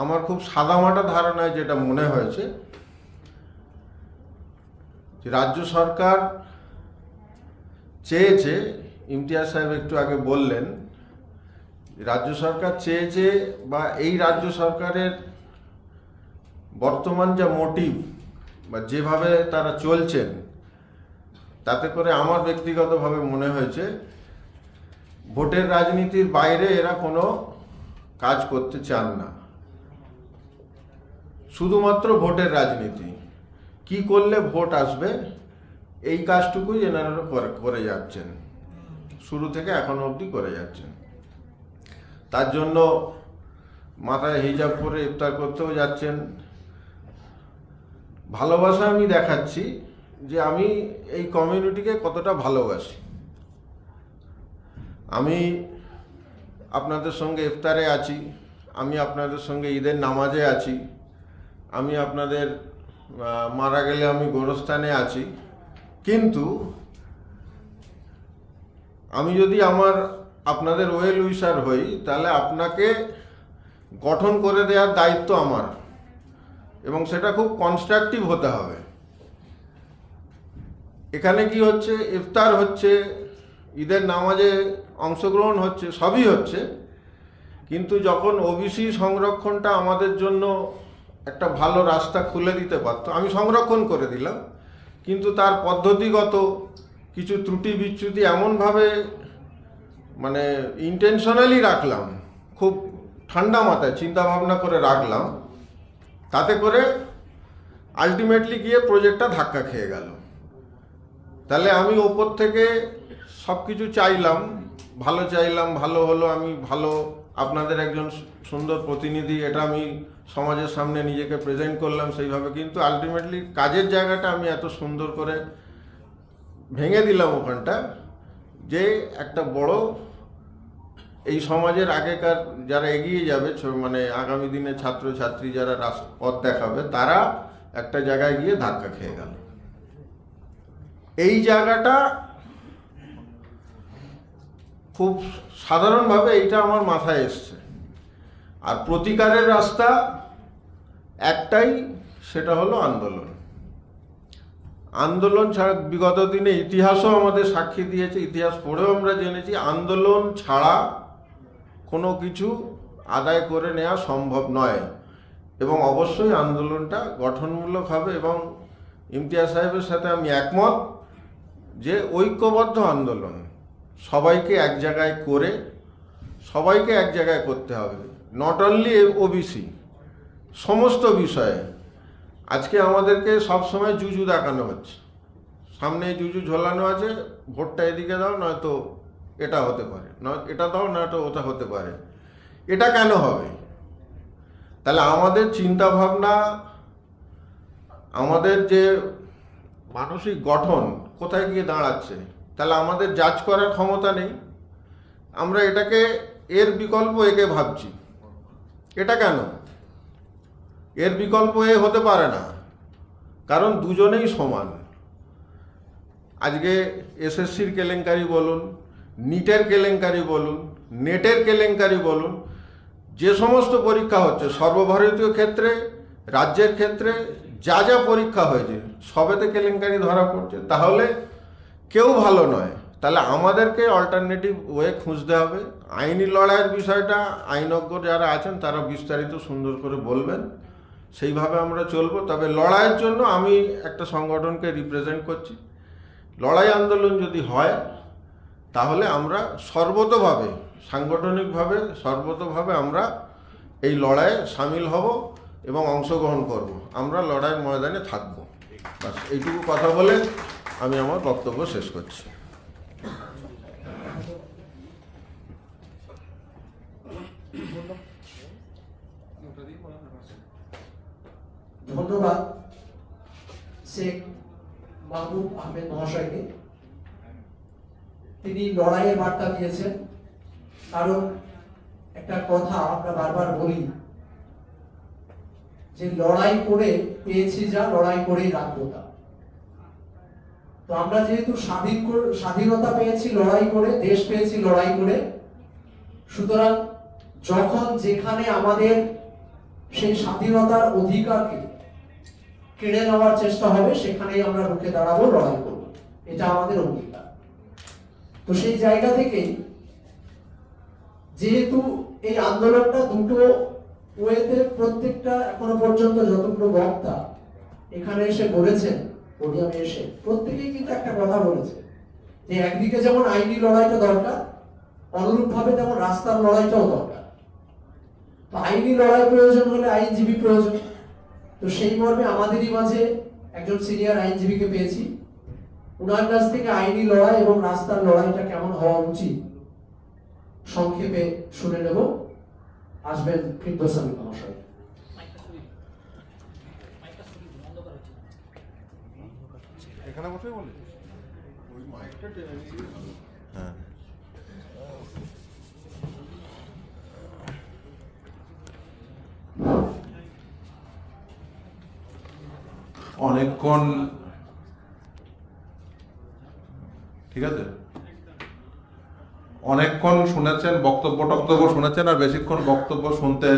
আমার খুব সাদামাটা ধারণায় যেটা মনে হয়েছে, রাজ্য সরকার চেয়েছে, ইমতিয়াজ সাহেব একটু আগে বললেন, রাজ্য সরকার চেয়েছে বা এই রাজ্য সরকারের বর্তমান যা মোটিভ বা যেভাবে তারা চলছেন, তাতে করে আমার ব্যক্তিগতভাবে মনে হয়েছে ভোটের রাজনীতির বাইরে এরা কোনো কাজ করতে চান না, শুধুমাত্র ভোটের রাজনীতি। কি করলে ভোট আসবে এই কাজটুকুই এনারা করে যাচ্ছেন, শুরু থেকে এখনো অবধি করে যাচ্ছেন। তার জন্য মাথায় হিজাব পরে ইফতার করতেও যাচ্ছেন। ভালোবাসা আমি দেখাচ্ছি যে আমি এই কমিউনিটিকে কতটা ভালোবাসি। আমি আপনাদের সঙ্গে ইফতারে আছি, আমি আপনাদের সঙ্গে ঈদের নামাজে আছি, আমি আপনাদের মারা গেলে আমি গোরস্থানে আছি, কিন্তু আমি যদি আপনাদের ওয়েল উইশার হই তাহলে আপনাকে গঠন করে দেওয়ার দায়িত্ব আমার, এবং সেটা খুব কনস্ট্রাকটিভ হতে হবে। এখানে কি হচ্ছে, ইফতার হচ্ছে, ঈদের নামাজে অংশগ্রহণ হচ্ছে, সবই হচ্ছে, কিন্তু যখন ওবিসি সংরক্ষণটা আমাদের জন্য একটা ভালো রাস্তা খুলে দিতে পারতো, আমি সংরক্ষণ করে দিলাম, কিন্তু তার পদ্ধতিগত কিছু ত্রুটি বিচ্যুতি এমনভাবে মানে ইন্টেনশনালি রাখলাম, খুব ঠান্ডা মাথায় চিন্তা ভাবনা করে রাখলাম, তাতে করে আলটিমেটলি গিয়ে প্রজেক্টটা ধাক্কা খেয়ে গেল। তাহলে আমি ওপর থেকে সব কিছু চাইলাম, ভালো হলো, আমি ভালো আপনাদের একজন সুন্দর প্রতিনিধি, এটা আমি সমাজের সামনে নিজেকে প্রেজেন্ট করলাম সেইভাবে, কিন্তু আলটিমেটলি কাজের জায়গাটা আমি এত সুন্দর করে ভেঙে দিলাম ওখানটা, যে একটা বড় এই সমাজের আগেকার যারা এগিয়ে যাবে, মানে আগামী দিনে ছাত্রছাত্রী যারা পথ দেখাবে, তারা একটা জায়গায় গিয়ে ধাক্কা খেয়ে গেল। এই জায়গাটা খুব সাধারণভাবে এইটা আমার মাথায় এসছে। আর প্রতিকারের রাস্তা একটাই, সেটা হলো আন্দোলন। আন্দোলন ছাড়া, বিগত দিনে ইতিহাসও আমাদের সাক্ষী দিয়েছে, ইতিহাস পড়েও আমরা জেনেছি, আন্দোলন ছাড়া কোনো কিছু আদায় করে নেওয়া সম্ভব নয়, এবং অবশ্যই আন্দোলনটা গঠনমূলক হবে। এবং ইমতিয়াজ সাহেবের সাথে আমি একমত যে ঐক্যবদ্ধ আন্দোলন, সবাইকে এক জায়গায় করে, সবাইকে এক জায়গায় করতে হবে, নট অনলি ওবিসি, সমস্ত বিষয়ে। আজকে আমাদেরকে সবসময় জুজু দেখানো হচ্ছে, সামনে জুজু ঝোলানো আছে, ভোটটা এদিকে দাও, নয়তো এটা হতে পারে, নয় এটা দাও, নয়তো ওটা হতে পারে। এটা কেন হবে? তাহলে আমাদের চিন্তা ভাবনা, আমাদের যে মানসিক গঠন কোথায় গিয়ে দাঁড়াচ্ছে, তাহলে আমাদের জাজ করার ক্ষমতা নেই। আমরা এটাকে এর বিকল্প একে ভাবছি, এটা কেন? এর বিকল্প এ হতে পারে না, কারণ দুজনেই সমান। আজকে এসএসসির কেলেঙ্কারি বলুন, নিটের কেলেঙ্কারি বলুন, নেটের কেলেঙ্কারি বলুন, যে সমস্ত পরীক্ষা হচ্ছে সর্বভারতীয় ক্ষেত্রে, রাজ্যের ক্ষেত্রে যা যা পরীক্ষা হয়েছে সবেতে কেলেঙ্কারি ধরা পড়ছে। তাহলে কেউ ভালো নয়, তাহলে আমাদেরকে অল্টারনেটিভ ওয়ে খুঁজতে হবে। আইনি লড়াইয়ের বিষয়টা আইনজ্ঞ যারা আছেন তারা বিস্তারিত সুন্দর করে বলবেন, সেইভাবে আমরা চলবো। তবে লড়াইয়ের জন্য আমি একটা সংগঠনকে রিপ্রেজেন্ট করছি। লড়াই আন্দোলন যদি হয় তাহলে আমরা সর্বতোভাবে, সাংগঠনিকভাবে সর্বতোভাবে আমরা এই লড়াইয়ে সামিল হব এবং অংশগ্রহণ করব। আমরা লড়াইয়ের ময়দানে থাকব। বাস এইটুকু কথা বলে আমি আমার বক্তব্য শেষ করছি। ধন্যবাদ শেখ মাহবুব আহমেদ মহাশয়কে। তিনি লড়াইয়ের বার্তা দিয়েছেন। কারণ একটা কথা আমরা বারবার বলি যে লড়াই করে পেয়েছি যা, লড়াই করেই রাখবো তা। তো আমরা যেহেতু স্বাধীনতা পেয়েছি লড়াই করে, দেশ পেয়েছি লড়াই করে, সুতরাং যখন যেখানে আমাদের সেই স্বাধীনতার অধিকারকে কেড়ে নেওয়ার চেষ্টা হবে সেখানেই আমরা রুখে দাঁড়াবো, লড়াই করব। এটা আমাদের অঙ্গীকার। তো সেই জায়গা থেকে যেহেতু এই আন্দোলনটা দুটো ওয়েতে, প্রত্যেকটা এখনো পর্যন্ত যতগুলো বক্তা এখানে এসে বলেছেন, পোডিয়ামে এসে প্রত্যেকেই কিন্তু একটা কথা বলেছে যে একদিকে যেমন আইনি লড়াইটা দরকার, অনুরূপভাবে তেমন রাস্তার লড়াইটাও দরকার। তো আইনি লড়াই প্রয়োজন হলে আইনজীবী প্রয়োজন। তো সেই মর্মে আমাদেরই মাঝে একজন সিনিয়র আইনজীবীকে পেয়েছি। উনার কাছ থেকে আইনি লড়াই এবং রাস্তার লড়াইটা কেমন হওয়া উচিত সংক্ষেপে শুনে নেব। আসবেন ফিরদৌস আলী মহাশয়। এখানে বসে বলি ওই মাইকটা টেনে নিয়ে। হ্যাঁ, অনেকক্ষণ, ঠিক আছে, অনেকক্ষণ শুনেছেন, বক্তব্য শুনেছেন, আর বেশিক্ষণ বক্তব্য শুনতে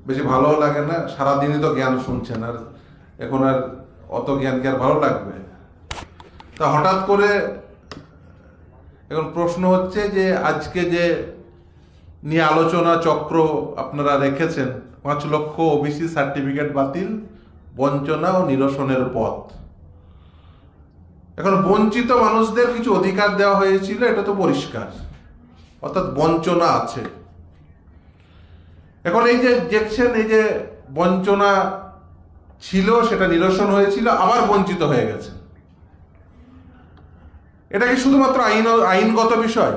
বেশি ভালো লাগে না। সারাদিনই তো জ্ঞান শুনছেন, আর এখন আর অত জ্ঞান কি আর ভালো লাগবে? তা হঠাৎ করে এখন প্রশ্ন হচ্ছে যে আজকে যে নিয়ে আলোচনা চক্র আপনারা রেখেছেন, 5 লক্ষ ওবিসি সার্টিফিকেট বাতিল, বঞ্চনা ও নিরসনের পথ। এখন বঞ্চিত মানুষদের কিছু অধিকার দেওয়া হয়েছিল, এটা তো পরিষ্কার, অর্থাৎ বঞ্চনা আছে। এখন এই যে দেখছেন, এই যে বঞ্চনা ছিল সেটা নিরসন হয়েছিল, আবার বঞ্চিত হয়ে গেছে। এটা কি শুধুমাত্র আইনগত বিষয়?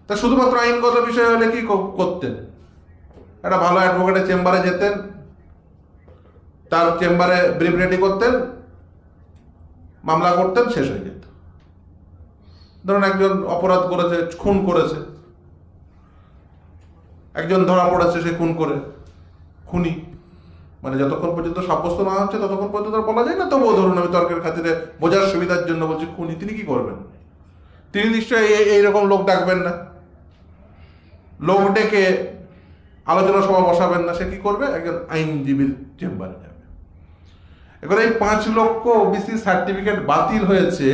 তা শুধুমাত্র আইনগত বিষয় হলে কি করতেন? একটা ভালো অ্যাডভোকেটের চেম্বারে যেতেন, তার চেম্বারে ব্রিফ রেডি করতেন, মামলা করতেন, শেষ হয়ে যেত। ধরুন একজন অপরাধ করেছে, খুন করেছে, একজন ধরা পড়েছে, সে খুনি, মানে যতক্ষণ পর্যন্ত সাব্যস্ত না হচ্ছে ততক্ষণ পর্যন্ত বলা যায় না। তবুও ধরুন আমি তর্কের খাতিরে বোঝার সুবিধার জন্য বলছি খুনি, তিনি কি করবেন? তিনি নিশ্চয়ই এইরকম লোক ডাকবেন না, লোক ডেকে আলোচনা সভা বসাবেন না। সে কি করবে? একজন আইনজীবীর চেম্বারে যাবে। এবার এই 5 লক্ষ ওবিসি সার্টিফিকেট বাতিল হয়েছে,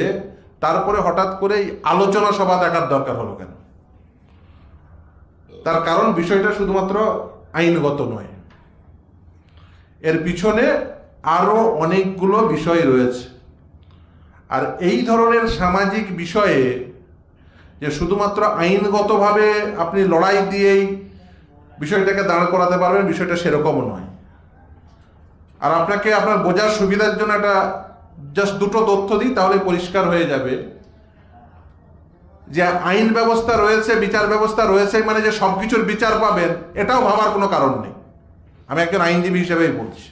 তারপরে হঠাৎ করে এই আলোচনা সভা দেখার দরকার হলো কেন? তার কারণ বিষয়টা শুধুমাত্র আইনগত নয়, এর পিছনে আরো অনেকগুলো বিষয় রয়েছে। আর এই ধরনের সামাজিক বিষয়ে যে শুধুমাত্র আইনগতভাবে আপনি লড়াই দিয়েই বিষয়টাকে দাঁড় করাতে পারবেন, বিষয়টা সেরকমও নয়। আর আপনাকে আপনার বোঝার সুবিধার জন্য একটা জাস্ট দুটো তথ্য দিই, তাহলে পরিষ্কার হয়ে যাবে যে আইন ব্যবস্থা রয়েছে, বিচার ব্যবস্থা রয়েছে, মানে যে সবকিছুর বিচার পাবেন এটাও ভাবার কোনো কারণ নেই। আমি একজন আইনজীবী হিসেবেই বলছি।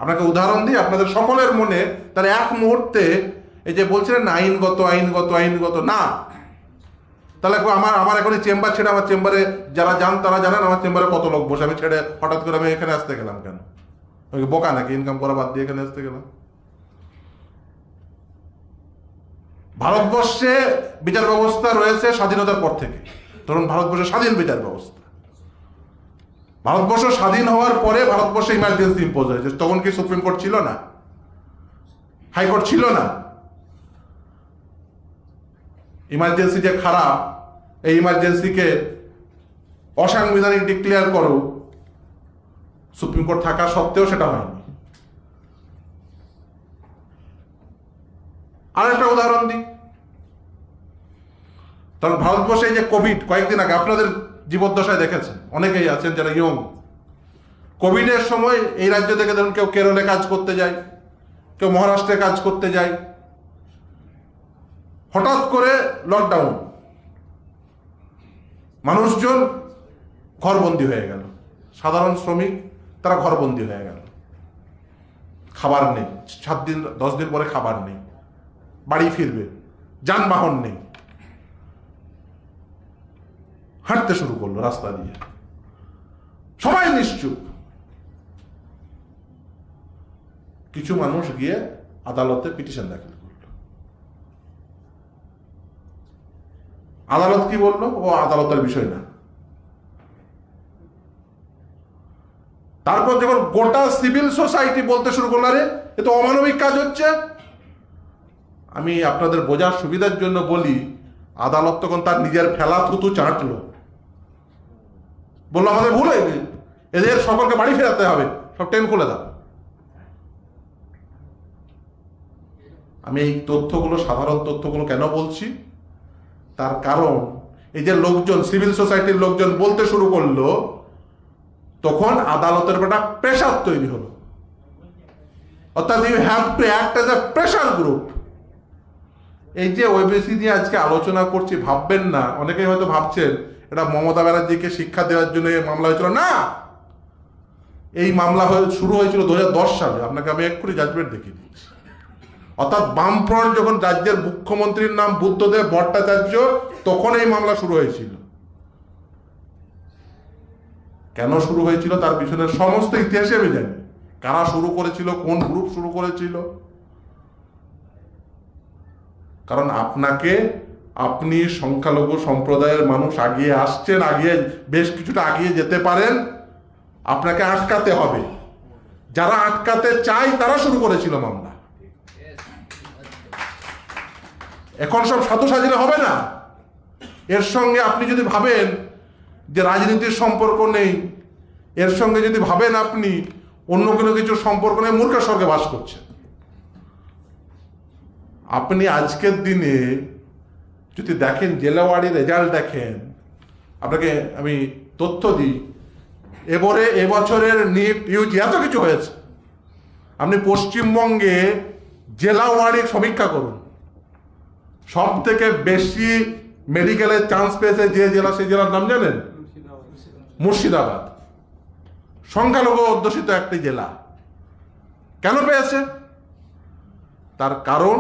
আপনাকে উদাহরণ দিই আপনাদের সকলের মনে, তার এক মুহূর্তে এই যে বলছিলেন না আইনগত না, তাহলে আমার এখন চেম্বার ছেড়ে, আমার চেম্বারে যারা যান তারা জানেন আমার চেম্বারে কত লোক বসে, আমি ছেড়ে হঠাৎ করে আমি এখানে আসতে গেলাম কেন? বোকা নাকি ইনকাম করা বাদ দিয়ে এখানে আসতে গেলাম? ভারতবর্ষে বিচার ব্যবস্থা রয়েছে স্বাধীনতার পর থেকে। ধরুন ভারতবর্ষের স্বাধীন বিচার ব্যবস্থা, ভারতবর্ষ স্বাধীন হওয়ার পরে ভারতবর্ষে ইমার্জেন্সি ইম্পোজ হয়েছে। তখন কি সুপ্রিম কোর্ট ছিল না? হাইকোর্ট ছিল না? ইমার্জেন্সি যে খারাপ, এই ইমার্জেন্সিকে অসাংবিধানিক ডিক্লেয়ার করো, সুপ্রিম কোর্ট থাকা সত্ত্বেও সেটা হয়নি। আর একটা উদাহরণ দিই, কারণ ভারতবর্ষে এই যে কোভিড কয়েকদিন আগে আপনাদের জীবদ্দশায় দেখেছেন, অনেকেই আছেন যারা ইয়ং, কোভিডের সময় এই রাজ্য থেকে ধরুন কেউ কেরলে কাজ করতে যায়, কেউ মহারাষ্ট্রে কাজ করতে যায়, হঠাৎ করে লকডাউন, মানুষজন ঘরবন্দি হয়ে গেল, সাধারণ শ্রমিক তারা ঘরবন্দি হয়ে গেল, খাবার নেই, 7 দিন 10 দিন পরে খাবার নেই, বাড়ি ফিরবে, যানবাহন নেই, হাঁটতে শুরু করলো রাস্তা দিয়ে, সবাই নিশ্চুপ। কিছু মানুষ গিয়ে আদালতে পিটিশন দাখিল করল। আদালত কি বললো? ও আদালতের বিষয় না। তারপর যখন গোটা সিভিল সোসাইটি বলতে শুরু করলো, আরে এ তো অমানবিক কাজ হচ্ছে, আমি আপনাদের বোঝার সুবিধার জন্য বলি, আদালত তখন তার নিজের ফেলা থুতু চাটলো, বললো আমাদের ভুল হয়ে গেছে, এদের সকলকে বাড়ি ফেরাতে হবে, সব ট্রেন খুলে দাও। আমি এই তথ্যগুলো, সাধারণ তথ্যগুলো কেন বলছি, তার কারণ এই যে লোকজন, সিভিল সোসাইটির লোকজন বলতে শুরু করলো, তখন আদালতের একটা প্রেশার তৈরি হলো। অর্থাৎ you have to act as a pressure group. এই যে ওবিসি নিয়ে আজকে আলোচনা করছি, ভাববেন না, অনেকেই হয়তো ভাবছেন এটা মমতা ব্যানার্জিকে শিক্ষা দেওয়ার জন্য এই মামলা হয়েছিল। না, এই মামলা শুরু হয়েছিল 2010 সালে। আপনাকে আমি এক্ষুনি জাজমেন্ট দেখিয়ে দিচ্ছি। অর্থাৎ বামফ্রন্ট যখন রাজ্যের মুখ্যমন্ত্রীর নাম বুদ্ধদেব ভট্টাচার্য, তখন এই মামলা শুরু হয়েছিল। কেন শুরু হয়েছিল তার পিছনের সমস্ত ইতিহাসে আমি জানি, কারা শুরু করেছিল, কোন গ্রুপ শুরু করেছিল। কারণ আপনি সংখ্যালঘু সম্প্রদায়ের মানুষ আগিয়ে আসছেন, বেশ কিছুটা আগিয়ে যেতে পারেন, আপনাকে আটকাতে হবে। যারা আটকাতে চায় তারা শুরু করেছিল মামলা। এখন সব সাধু সাজিলে হবে না। এর সঙ্গে আপনি যদি ভাবেন যে রাজনীতির সম্পর্ক নেই, এর সঙ্গে যদি ভাবেন আপনি অন্য কোনো কিছু সম্পর্ক নেই, মূর্খের স্বর্গে বাস করছেন। আপনি আজকের দিনে যদি দেখেন, জেলাওয়াড়ি রেজাল্ট দেখেন, আপনাকে আমি তথ্য দিই, এবছরের নিট ইউজি এত কিছু হয়েছে। আপনি পশ্চিমবঙ্গে জেলাওয়াড়ির সমীক্ষা করুন, সব থেকে বেশি মেডিকেলের চান্স পেয়েছে যে জেলা, সেই জেলার নাম জানেন? মুর্শিদাবাদ। সংখ্যালঘু অধ্যুষিত একটি জেলা। কেন পেয়েছে? তার কারণ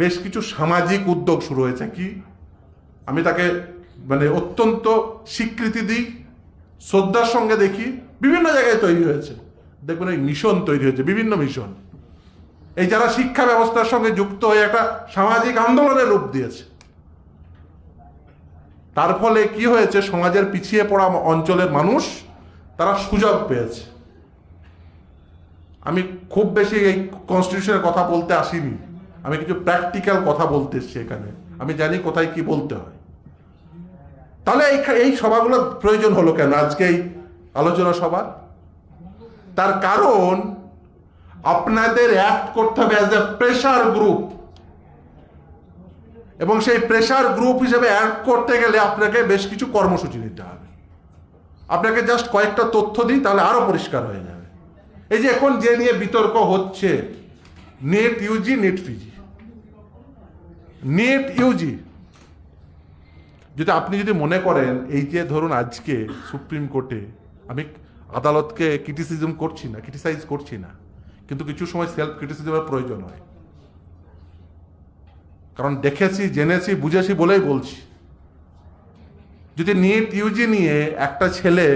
বেশ কিছু সামাজিক উদ্যোগ শুরু হয়েছে। কি, আমি তাকে অত্যন্ত স্বীকৃতি দিই, শ্রদ্ধার সঙ্গে দেখি। বিভিন্ন জায়গায় তৈরি হয়েছে, দেখবেন এই মিশন তৈরি হয়েছে, বিভিন্ন মিশন। এই যারা শিক্ষা ব্যবস্থার সঙ্গে যুক্ত হয়ে একটা সামাজিক আন্দোলনের রূপ দিয়েছে। তার ফলে কি হয়েছে, সমাজের পিছিয়ে পড়া অঞ্চলের মানুষ তারা সুযোগ পেয়েছে। আমি খুব বেশি এই কনস্টিটিউশনের কথা বলতে আসিনি, আমি কিছু প্র্যাকটিক্যাল কথা বলতে এসেছি এখানে। আমি জানি কোথায় কি বলতে হয়। তাহলে এই সভাগুলো প্রয়োজন হলো কেন আজকে এই আলোচনা সভা? তার কারণ আপনাদের অ্যাক্ট করতে হবে অ্যাজ এ প্রেশার গ্রুপ, এবং সেই প্রেশার গ্রুপ হিসেবে অ্যাক্ট করতে গেলে আপনাকে বেশ কিছু কর্মসূচি নিতে হবে। আপনাকে জাস্ট কয়েকটা তথ্য দিই, তাহলে আরো পরিষ্কার হয়ে যাবে। এই যে এখন যে নিয়ে বিতর্ক হচ্ছে, NET UG, NET PG. NET UG আপনি যদি মনে করেন, এই যে ধরুন আজকে সুপ্রিম কোর্টে, আমি আদালতকে ক্রিটিসাইজ করছি না, কিন্তু কিছু সময় সেলফ ক্রিটিসিজমের প্রয়োজন হয়। কারণ দেখেছি, জেনেছি, বুঝেছি বলেই বলছি। যদি নেট ইউজি নিয়ে একটা ছেলে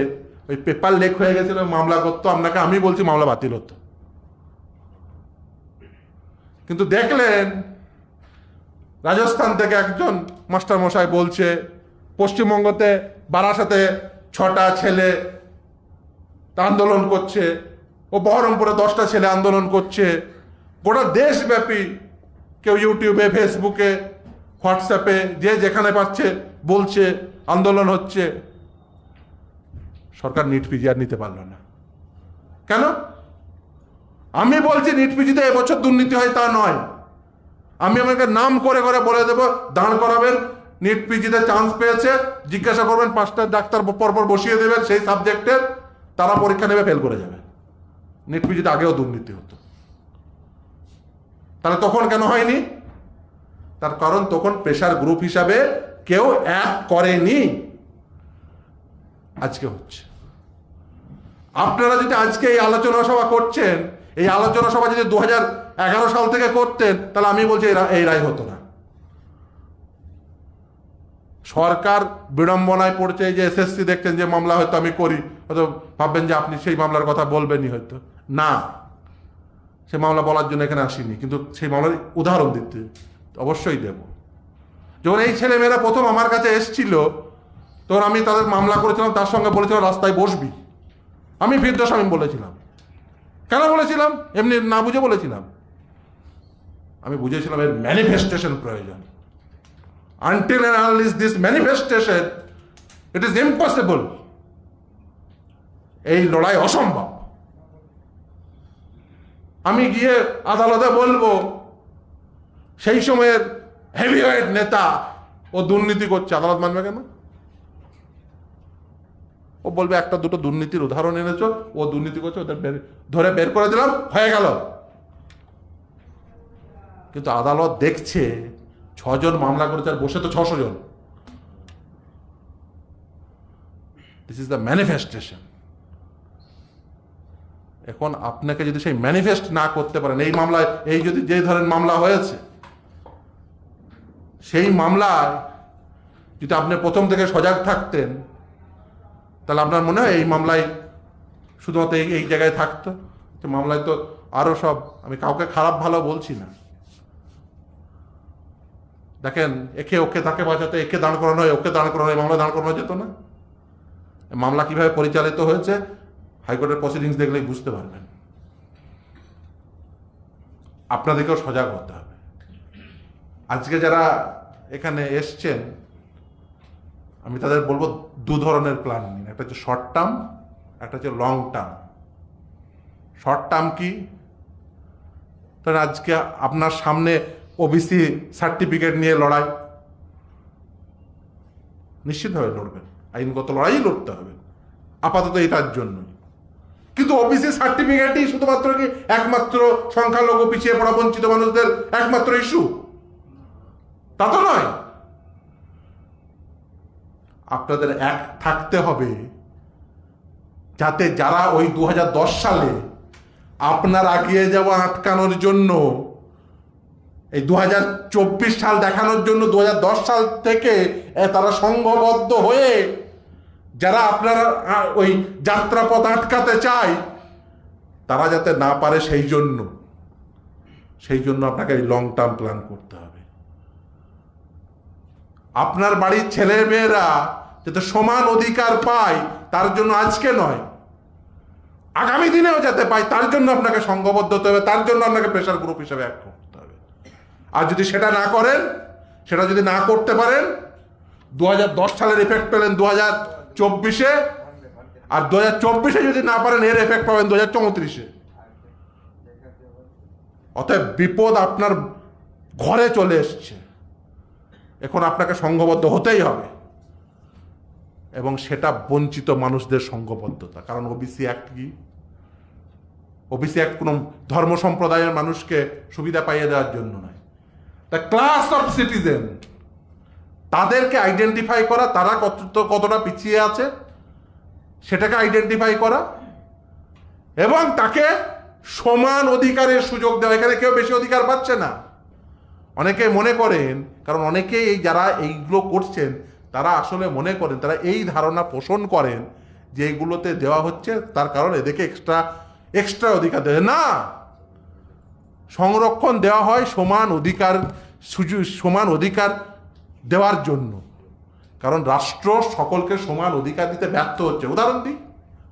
ওই পেপার লেক হয়ে গেছিল, মামলা করতো, আপনাকে আমি বলছি মামলা বাতিল হতো। কিন্তু দেখলেন রাজস্থান থেকে একজন মাস্টার মশাই বলছে, পশ্চিমবঙ্গতে বারাসাতে 6টা ছেলে আন্দোলন করছে, ও বহরমপুরে 10টা ছেলে আন্দোলন করছে। গোটা দেশব্যাপী কেউ ইউটিউবে, ফেসবুকে, হোয়াটসঅ্যাপে যে যেখানে পাচ্ছে বলছে, আন্দোলন হচ্ছে। সরকার নিট পিজি আর নিতে পারল না। কেন? আমি বলছি নিট পিজিতে এবছর দুর্নীতি হয় তা নয়, আমি আমাকে নাম করে করে বলে দেবো দাঁড় করাবেন, নিট পিজিতে চান্স পেয়েছে, জিজ্ঞাসা করবেন 5টা ডাক্তার পরপর বসিয়ে দেবেন সেই সাবজেক্টের, তারা পরীক্ষা নেবে, ফেল করে যাবে। নিট পিজিতে আগেও দুর্নীতি হতো, তাহলে তখন কেন হয়নি? তার কারণ তখন প্রেশার গ্রুপ হিসাবে কেউ অ্যাক্ট করেনি, আজকে হচ্ছে। আপনারা যদি আজকে এই আলোচনা সভা করছেন, এই আলোচনা সভা যদি 2011 সাল থেকে করতেন, তাহলে আমি বলছি এই রায় হতো না। সরকার বিড়ম্বনায় পড়ছে, এই যে এসএসসি দেখছেন যে মামলা হয়তো আমি করি, হয়তো ভাববেন যে আপনি সেই মামলার কথা বলবেনই, হয়তো না, সে মামলা বলার জন্য এখানে আসিনি, কিন্তু সেই মামলার উদাহরণ দিতে অবশ্যই দেব। যখন এই ছেলেমেয়েরা প্রথম আমার কাছে এসছিল, তখন আমি তাদের মামলা করেছিলাম, তার সঙ্গে বলেছিলাম রাস্তায় বসবি। আমি বৃদ্ধাশ্রম বলেছিলাম, কেন বলেছিলাম? এমনি না বুঝে বলেছিলাম, আমি বুঝেছিলাম এর ম্যানিফেস্টেশন প্রয়োজন। Until and unless this manifestation, it is impossible. এই লড়াই অসম্ভব। আমি গিয়ে আদালতে বলবো সেই সময়ের হেভিওয়েট নেতা ও দুর্নীতি করছে, আদালত মানবে কেন? ও বলবে একটা দুটো দুর্নীতির উদাহরণ এনেছো, ও দুর্নীতি করছে, ওদের ধরে বের করে দিলাম, হয়ে গেল। কিন্তু আদালত দেখছে 6 জন মামলা করেছে, আর বসে তো 600 জন। This is the manifestation. এখন আপনাকে যদি সেই ম্যানিফেস্ট না করতে পারেন, এই মামলায় এই যদি যে ধরনের মামলা হয়েছে, সেই মামলায় যদি আপনি প্রথম থেকে সজাগ থাকতেন, তাহলে আপনার মনে হয় এই মামলায় শুধুমাত্র এই জায়গায় থাকতো। মামলায় তো আরো সব, আমি কাউকে খারাপ ভালো বলছি না, দেখেন একে ওকে তাকে বাঁচাতে একে দাঁড় করানো হয়, ওকে দাঁড় করানো হয়, মামলা দাঁড় করানো যেত না? মামলা কিভাবে পরিচালিত হয়েছে হাইকোর্টের প্রসিডিংস দেখলেই বুঝতে পারবেন। আপনাদেরকেও সজাগ হতে হবে। আজকে যারা এখানে এসছেন, আমি তাদের বলবো 2 ধরনের প্ল্যান নিন, একটা হচ্ছে শর্ট টার্ম, একটা হচ্ছে লং টার্ম। শর্ট টার্ম কি? তাহলে আজকে আপনার সামনে ওবিসি সার্টিফিকেট নিয়ে লড়াই, নিশ্চিতভাবে লড়বেন, আইনগত লড়াই লড়তে হবে আপাতত এটার জন্য। কিন্তু ওবিসি সার্টিফিকেটই শুধুমাত্র কি একমাত্র সংখ্যালঘু পিছিয়ে পড়া বঞ্চিত মানুষদের একমাত্র ইস্যু? তা তো নয়। আপনাদের এক থাকতে হবে যাতে যারা ওই 2010 সালে আপনার আগিয়ে যাওয়া আটকানোর জন্য, এই 2024 সাল দেখানোর জন্য 2010 সাল থেকে তারা সংঘবদ্ধ হয়ে যারা আপনারা ওই যাত্রাপথ আটকাতে চায়, তারা যাতে না পারে, সেই জন্য আপনাকে এই লং টার্ম প্ল্যান করতে হবে। আপনার বাড়ির ছেলে মেয়েরা যাতে সমান অধিকার পায়, তার জন্য আজকে নয়, আগামী দিনেও যাতে পায়, তার জন্য আপনাকে সংঘবদ্ধ হতে হবে, তার জন্য আপনাকে প্রেশার গ্রুপ হিসেবে অ্যাক্ট করতে হবে। আর যদি সেটা না করেন, সেটা যদি না করতে পারেন, 2010 সালের এফেক্ট পেলেন 2024-এ, আর 2024-এ যদি না পারেন, এর এফেক্ট পাবেন 2034-এ। অতএব বিপদ আপনার ঘরে চলে এসছে, এখন আপনাকে সংঘবদ্ধ হতেই হবে, এবং সেটা বঞ্চিত মানুষদের সংঘবদ্ধতা। কারণ ওবিসি অ্যাক্ট কি? ওবিসি অ্যাক্ট কোনো ধর্ম সম্প্রদায়ের মানুষকে সুবিধা পাইয়ে দেওয়ার জন্য নয়। দ্য ক্লাস অফ সিটিজেন, তাদেরকে আইডেন্টিফাই করা, তারা কতটা পিছিয়ে আছে সেটাকে আইডেন্টিফাই করা, এবং তাকে সমান অধিকারের সুযোগ দেওয়া। এখানে কেউ বেশি অধিকার পাচ্ছে না। অনেকে মনে করেন, কারণ অনেকে এই যারা এইগুলো করছেন, তারা আসলে মনে করেন, তারা এই ধারণা পোষণ করেন যে এইগুলোতে দেওয়া হচ্ছে তার কারণ এদেরকে এক্সট্রা অধিকার দেয় না। সংরক্ষণ দেওয়া হয় সমান অধিকার, সমান অধিকার দেওয়ার জন্য, কারণ রাষ্ট্র সকলকে সমান অধিকার দিতে ব্যর্থ হচ্ছে। উদাহরণ দিই,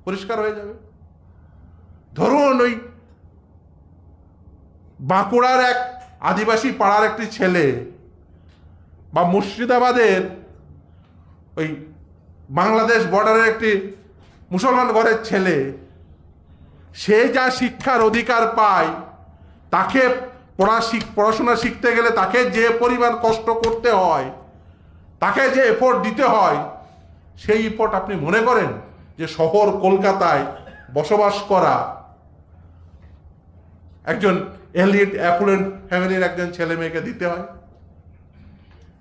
পরিষ্কার হয়ে যাবে। ধরুন ওই বাঁকুড়ার এক আদিবাসী পাড়ার একটি ছেলে, বা মুর্শিদাবাদের ওই বাংলাদেশ বর্ডারের একটি মুসলমান ঘরের ছেলে, সে যা শিক্ষার অধিকার পায়, তাকে পড়াশোনা শিখতে গেলে তাকে যে পরিমাণ কষ্ট করতে হয়, তাকে যে এফোর্ট দিতে হয়, সেই এফোর্ট আপনি মনে করেন যে শহর কলকাতায় বসবাস করা একজন এলিট অ্যাফ্লুয়েন্ট ফ্যামিলির একজন ছেলে মেয়েকে দিতে হয়?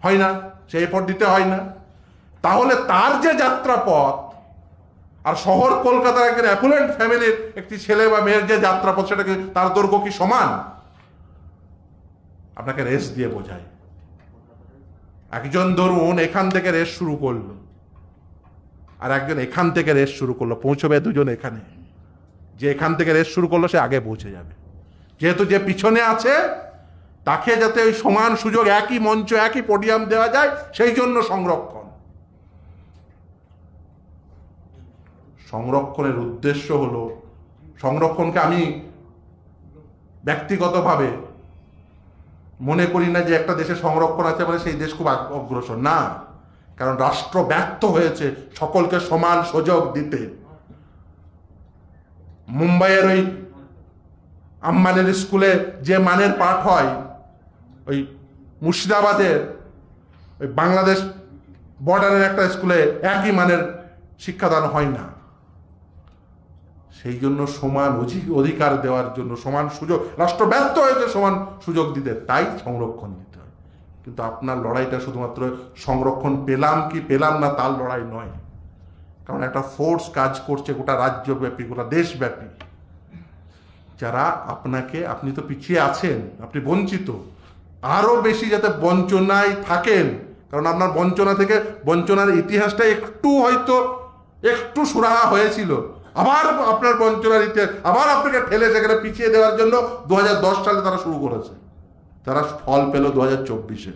হয় না, সেই এফোর্ট দিতে হয় না। তাহলে তার যে যাত্রাপথ আর শহর কলকাতার একজন অ্যাফ্লুয়েন্ট ফ্যামিলির একটি ছেলে বা মেয়ের যে যাত্রাপথ, সেটাকে তার দৈর্ঘ্য কি সমান? আপনাকে রেস দিয়ে বোঝায়। একজন ধরুন এখান থেকে রেস শুরু করলো, আর একজন এখান থেকে রেস শুরু করলো, পৌঁছবে দুজন এখানে। যে এখান থেকে রেস শুরু করলো সে আগে পৌঁছে যাবে, যেহেতু যে পিছনে আছে তাকে যাতে ওই সমান সুযোগ, একই মঞ্চ, একই পোডিয়াম দেওয়া যায়, সেই জন্য সংরক্ষণের উদ্দেশ্য হলো, সংরক্ষণকে আমি ব্যক্তিগতভাবে মনে করি না যে একটা দেশে সংরক্ষণ আছে মানে সেই দেশ খুব অগ্রসর, না। কারণ রাষ্ট্র ব্যর্থ হয়েছে সকলকে সমান সুযোগ দিতে। মুম্বাইয়ের ওই আম্বানির স্কুলে যে মানের পাঠ হয়, ওই মুর্শিদাবাদের ওই বাংলাদেশ বর্ডারের একটা স্কুলে একই মানের শিক্ষাদান হয় না। সেই জন্য সমান অধিকার দেওয়ার জন্য, সমান সুযোগ, রাষ্ট্র ব্যর্থ হয়েছে সমান সুযোগ দিতে, তাই সংরক্ষণ দিতে হয়। কিন্তু আপনার লড়াইটা শুধুমাত্র সংরক্ষণ পেলাম কি পেলাম না তার লড়াই নয়, কারণ একটা ফোর্স কাজ করছে গোটা রাজ্যব্যাপী, গোটা দেশব্যাপী, যারা আপনি তো পিছিয়ে আছেন, আপনি বঞ্চিত, আরো বেশি যাতে বঞ্চনায় থাকেন। কারণ আপনার বঞ্চনার ইতিহাসটা একটু সুরাহা হয়েছিল, আবার আপনার বঞ্চনার ইতিহাস আবার আপনাকে ঠেলে সেখানে পিছিয়ে দেওয়ার জন্য 2010 সালে তারা শুরু করেছে। তারা ফল পেল 2024-এ।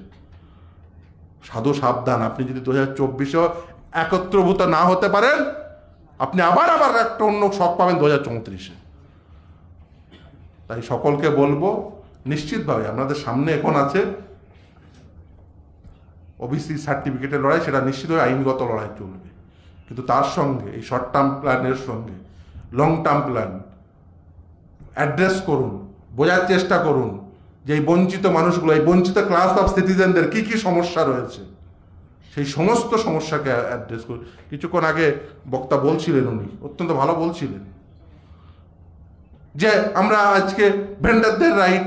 সাধু সাবধান, আপনি যদি 2024-এও একত্রভূত না হতে পারেন, আপনি আবার একটা অন্য শখ পাবেন 2034-এ। তাই সকলকে বলবো, নিশ্চিতভাবে আপনাদের সামনে এখন আছে ওবিসি সার্টিফিকেটের লড়াই, সেটা নিশ্চিতভাবে আইনগত লড়াই চলবে। কিন্তু তার সঙ্গে এই শর্ট টার্ম প্ল্যানের সঙ্গে লং টার্ম প্ল্যান অ্যাড্রেস করুন, বোঝার চেষ্টা করুন যে এই বঞ্চিত মানুষগুলো, এই বঞ্চিত ক্লাস অফ সিটিজেনদের কি কি সমস্যা রয়েছে, সেই সমস্ত সমস্যাকে অ্যাড্রেস করুন। কিছুক্ষণ আগে বক্তা বলছিলেন, উনি অত্যন্ত ভালো বলছিলেন যে আমরা আজকে ভেন্ডারদের রাইট,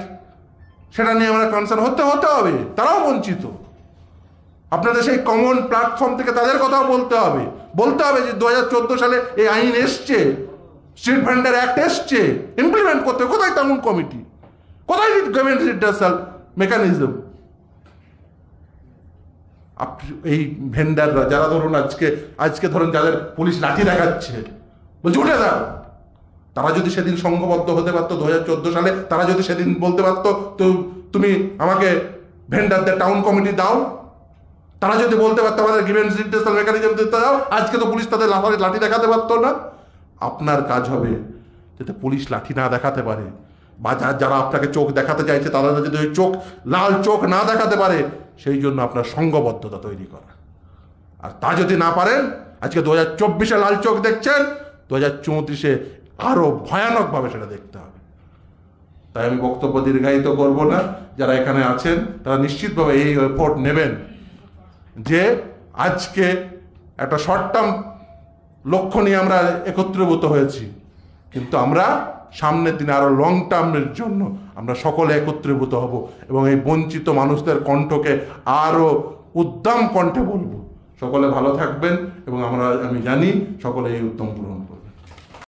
সেটা নিয়ে আমরা কনসার্ন হতে হবে, তারাও বঞ্চিত। আপনাদের সেই কমন প্ল্যাটফর্ম থেকে তাদের কথাও বলতে হবে যে 2014 সালে এই আইন এসছে, স্ট্রিট ভেন্ডার অ্যাক্ট এসছে, ইমপ্লিমেন্ট করতে কোথায় টাউন কমিটি, কোথায় গভর্নমেন্ট রিডার্সাল মেকানিজম? এই ভেন্ডাররা যারা ধরুন আজকে ধরুন যাদের পুলিশ লাঠি দেখাচ্ছে, বলছে উঠে দাও, তারা যদি সেদিন সংঘবদ্ধ হতে পারতো 2014 সালে, তারা যদি সেদিন বলতে পারতো তো তুমি আমাকে ভেন্ডারদের টাউন কমিটি দাও, তারা যদি বলতে পারতো আমাদের গিভেন্স রিডার্সাল মেকানিজম দিতে দাও, আজকে তো পুলিশ তাদের লাঠি দেখাতে পারতো না। আপনার কাজ হবে যাতে পুলিশ লাঠি না দেখাতে পারে, বা যারা আপনাকে চোখ দেখাতে চাইছে তারা যদি ওই লাল চোখ না দেখাতে পারে, সেই জন্য আপনার সংঘবদ্ধতা তৈরি করা। আর তা যদি না পারেন, আজকে 2024-এ লাল চোখ দেখছেন, 2034-এ আরো ভয়ানকভাবে সেটা দেখতে হবে। তাই আমি বক্তব্য দীর্ঘায়িত করব না, যারা এখানে আছেন তারা নিশ্চিতভাবে এই এফোর্ট নেবেন যে আজকে একটা শর্ট টার্ম লক্ষ্য নিয়ে আমরা একত্রীভূত হয়েছি, কিন্তু আমরা সামনের দিনে আরো লং টার্মের জন্য আমরা সকলে একত্রীভূত হব এবং এই বঞ্চিত মানুষদের কণ্ঠকে আরো উদ্দাম কণ্ঠে বলবো। সকলে ভালো থাকবেন এবং আমি জানি সকলে এই উদ্যম গ্রহণ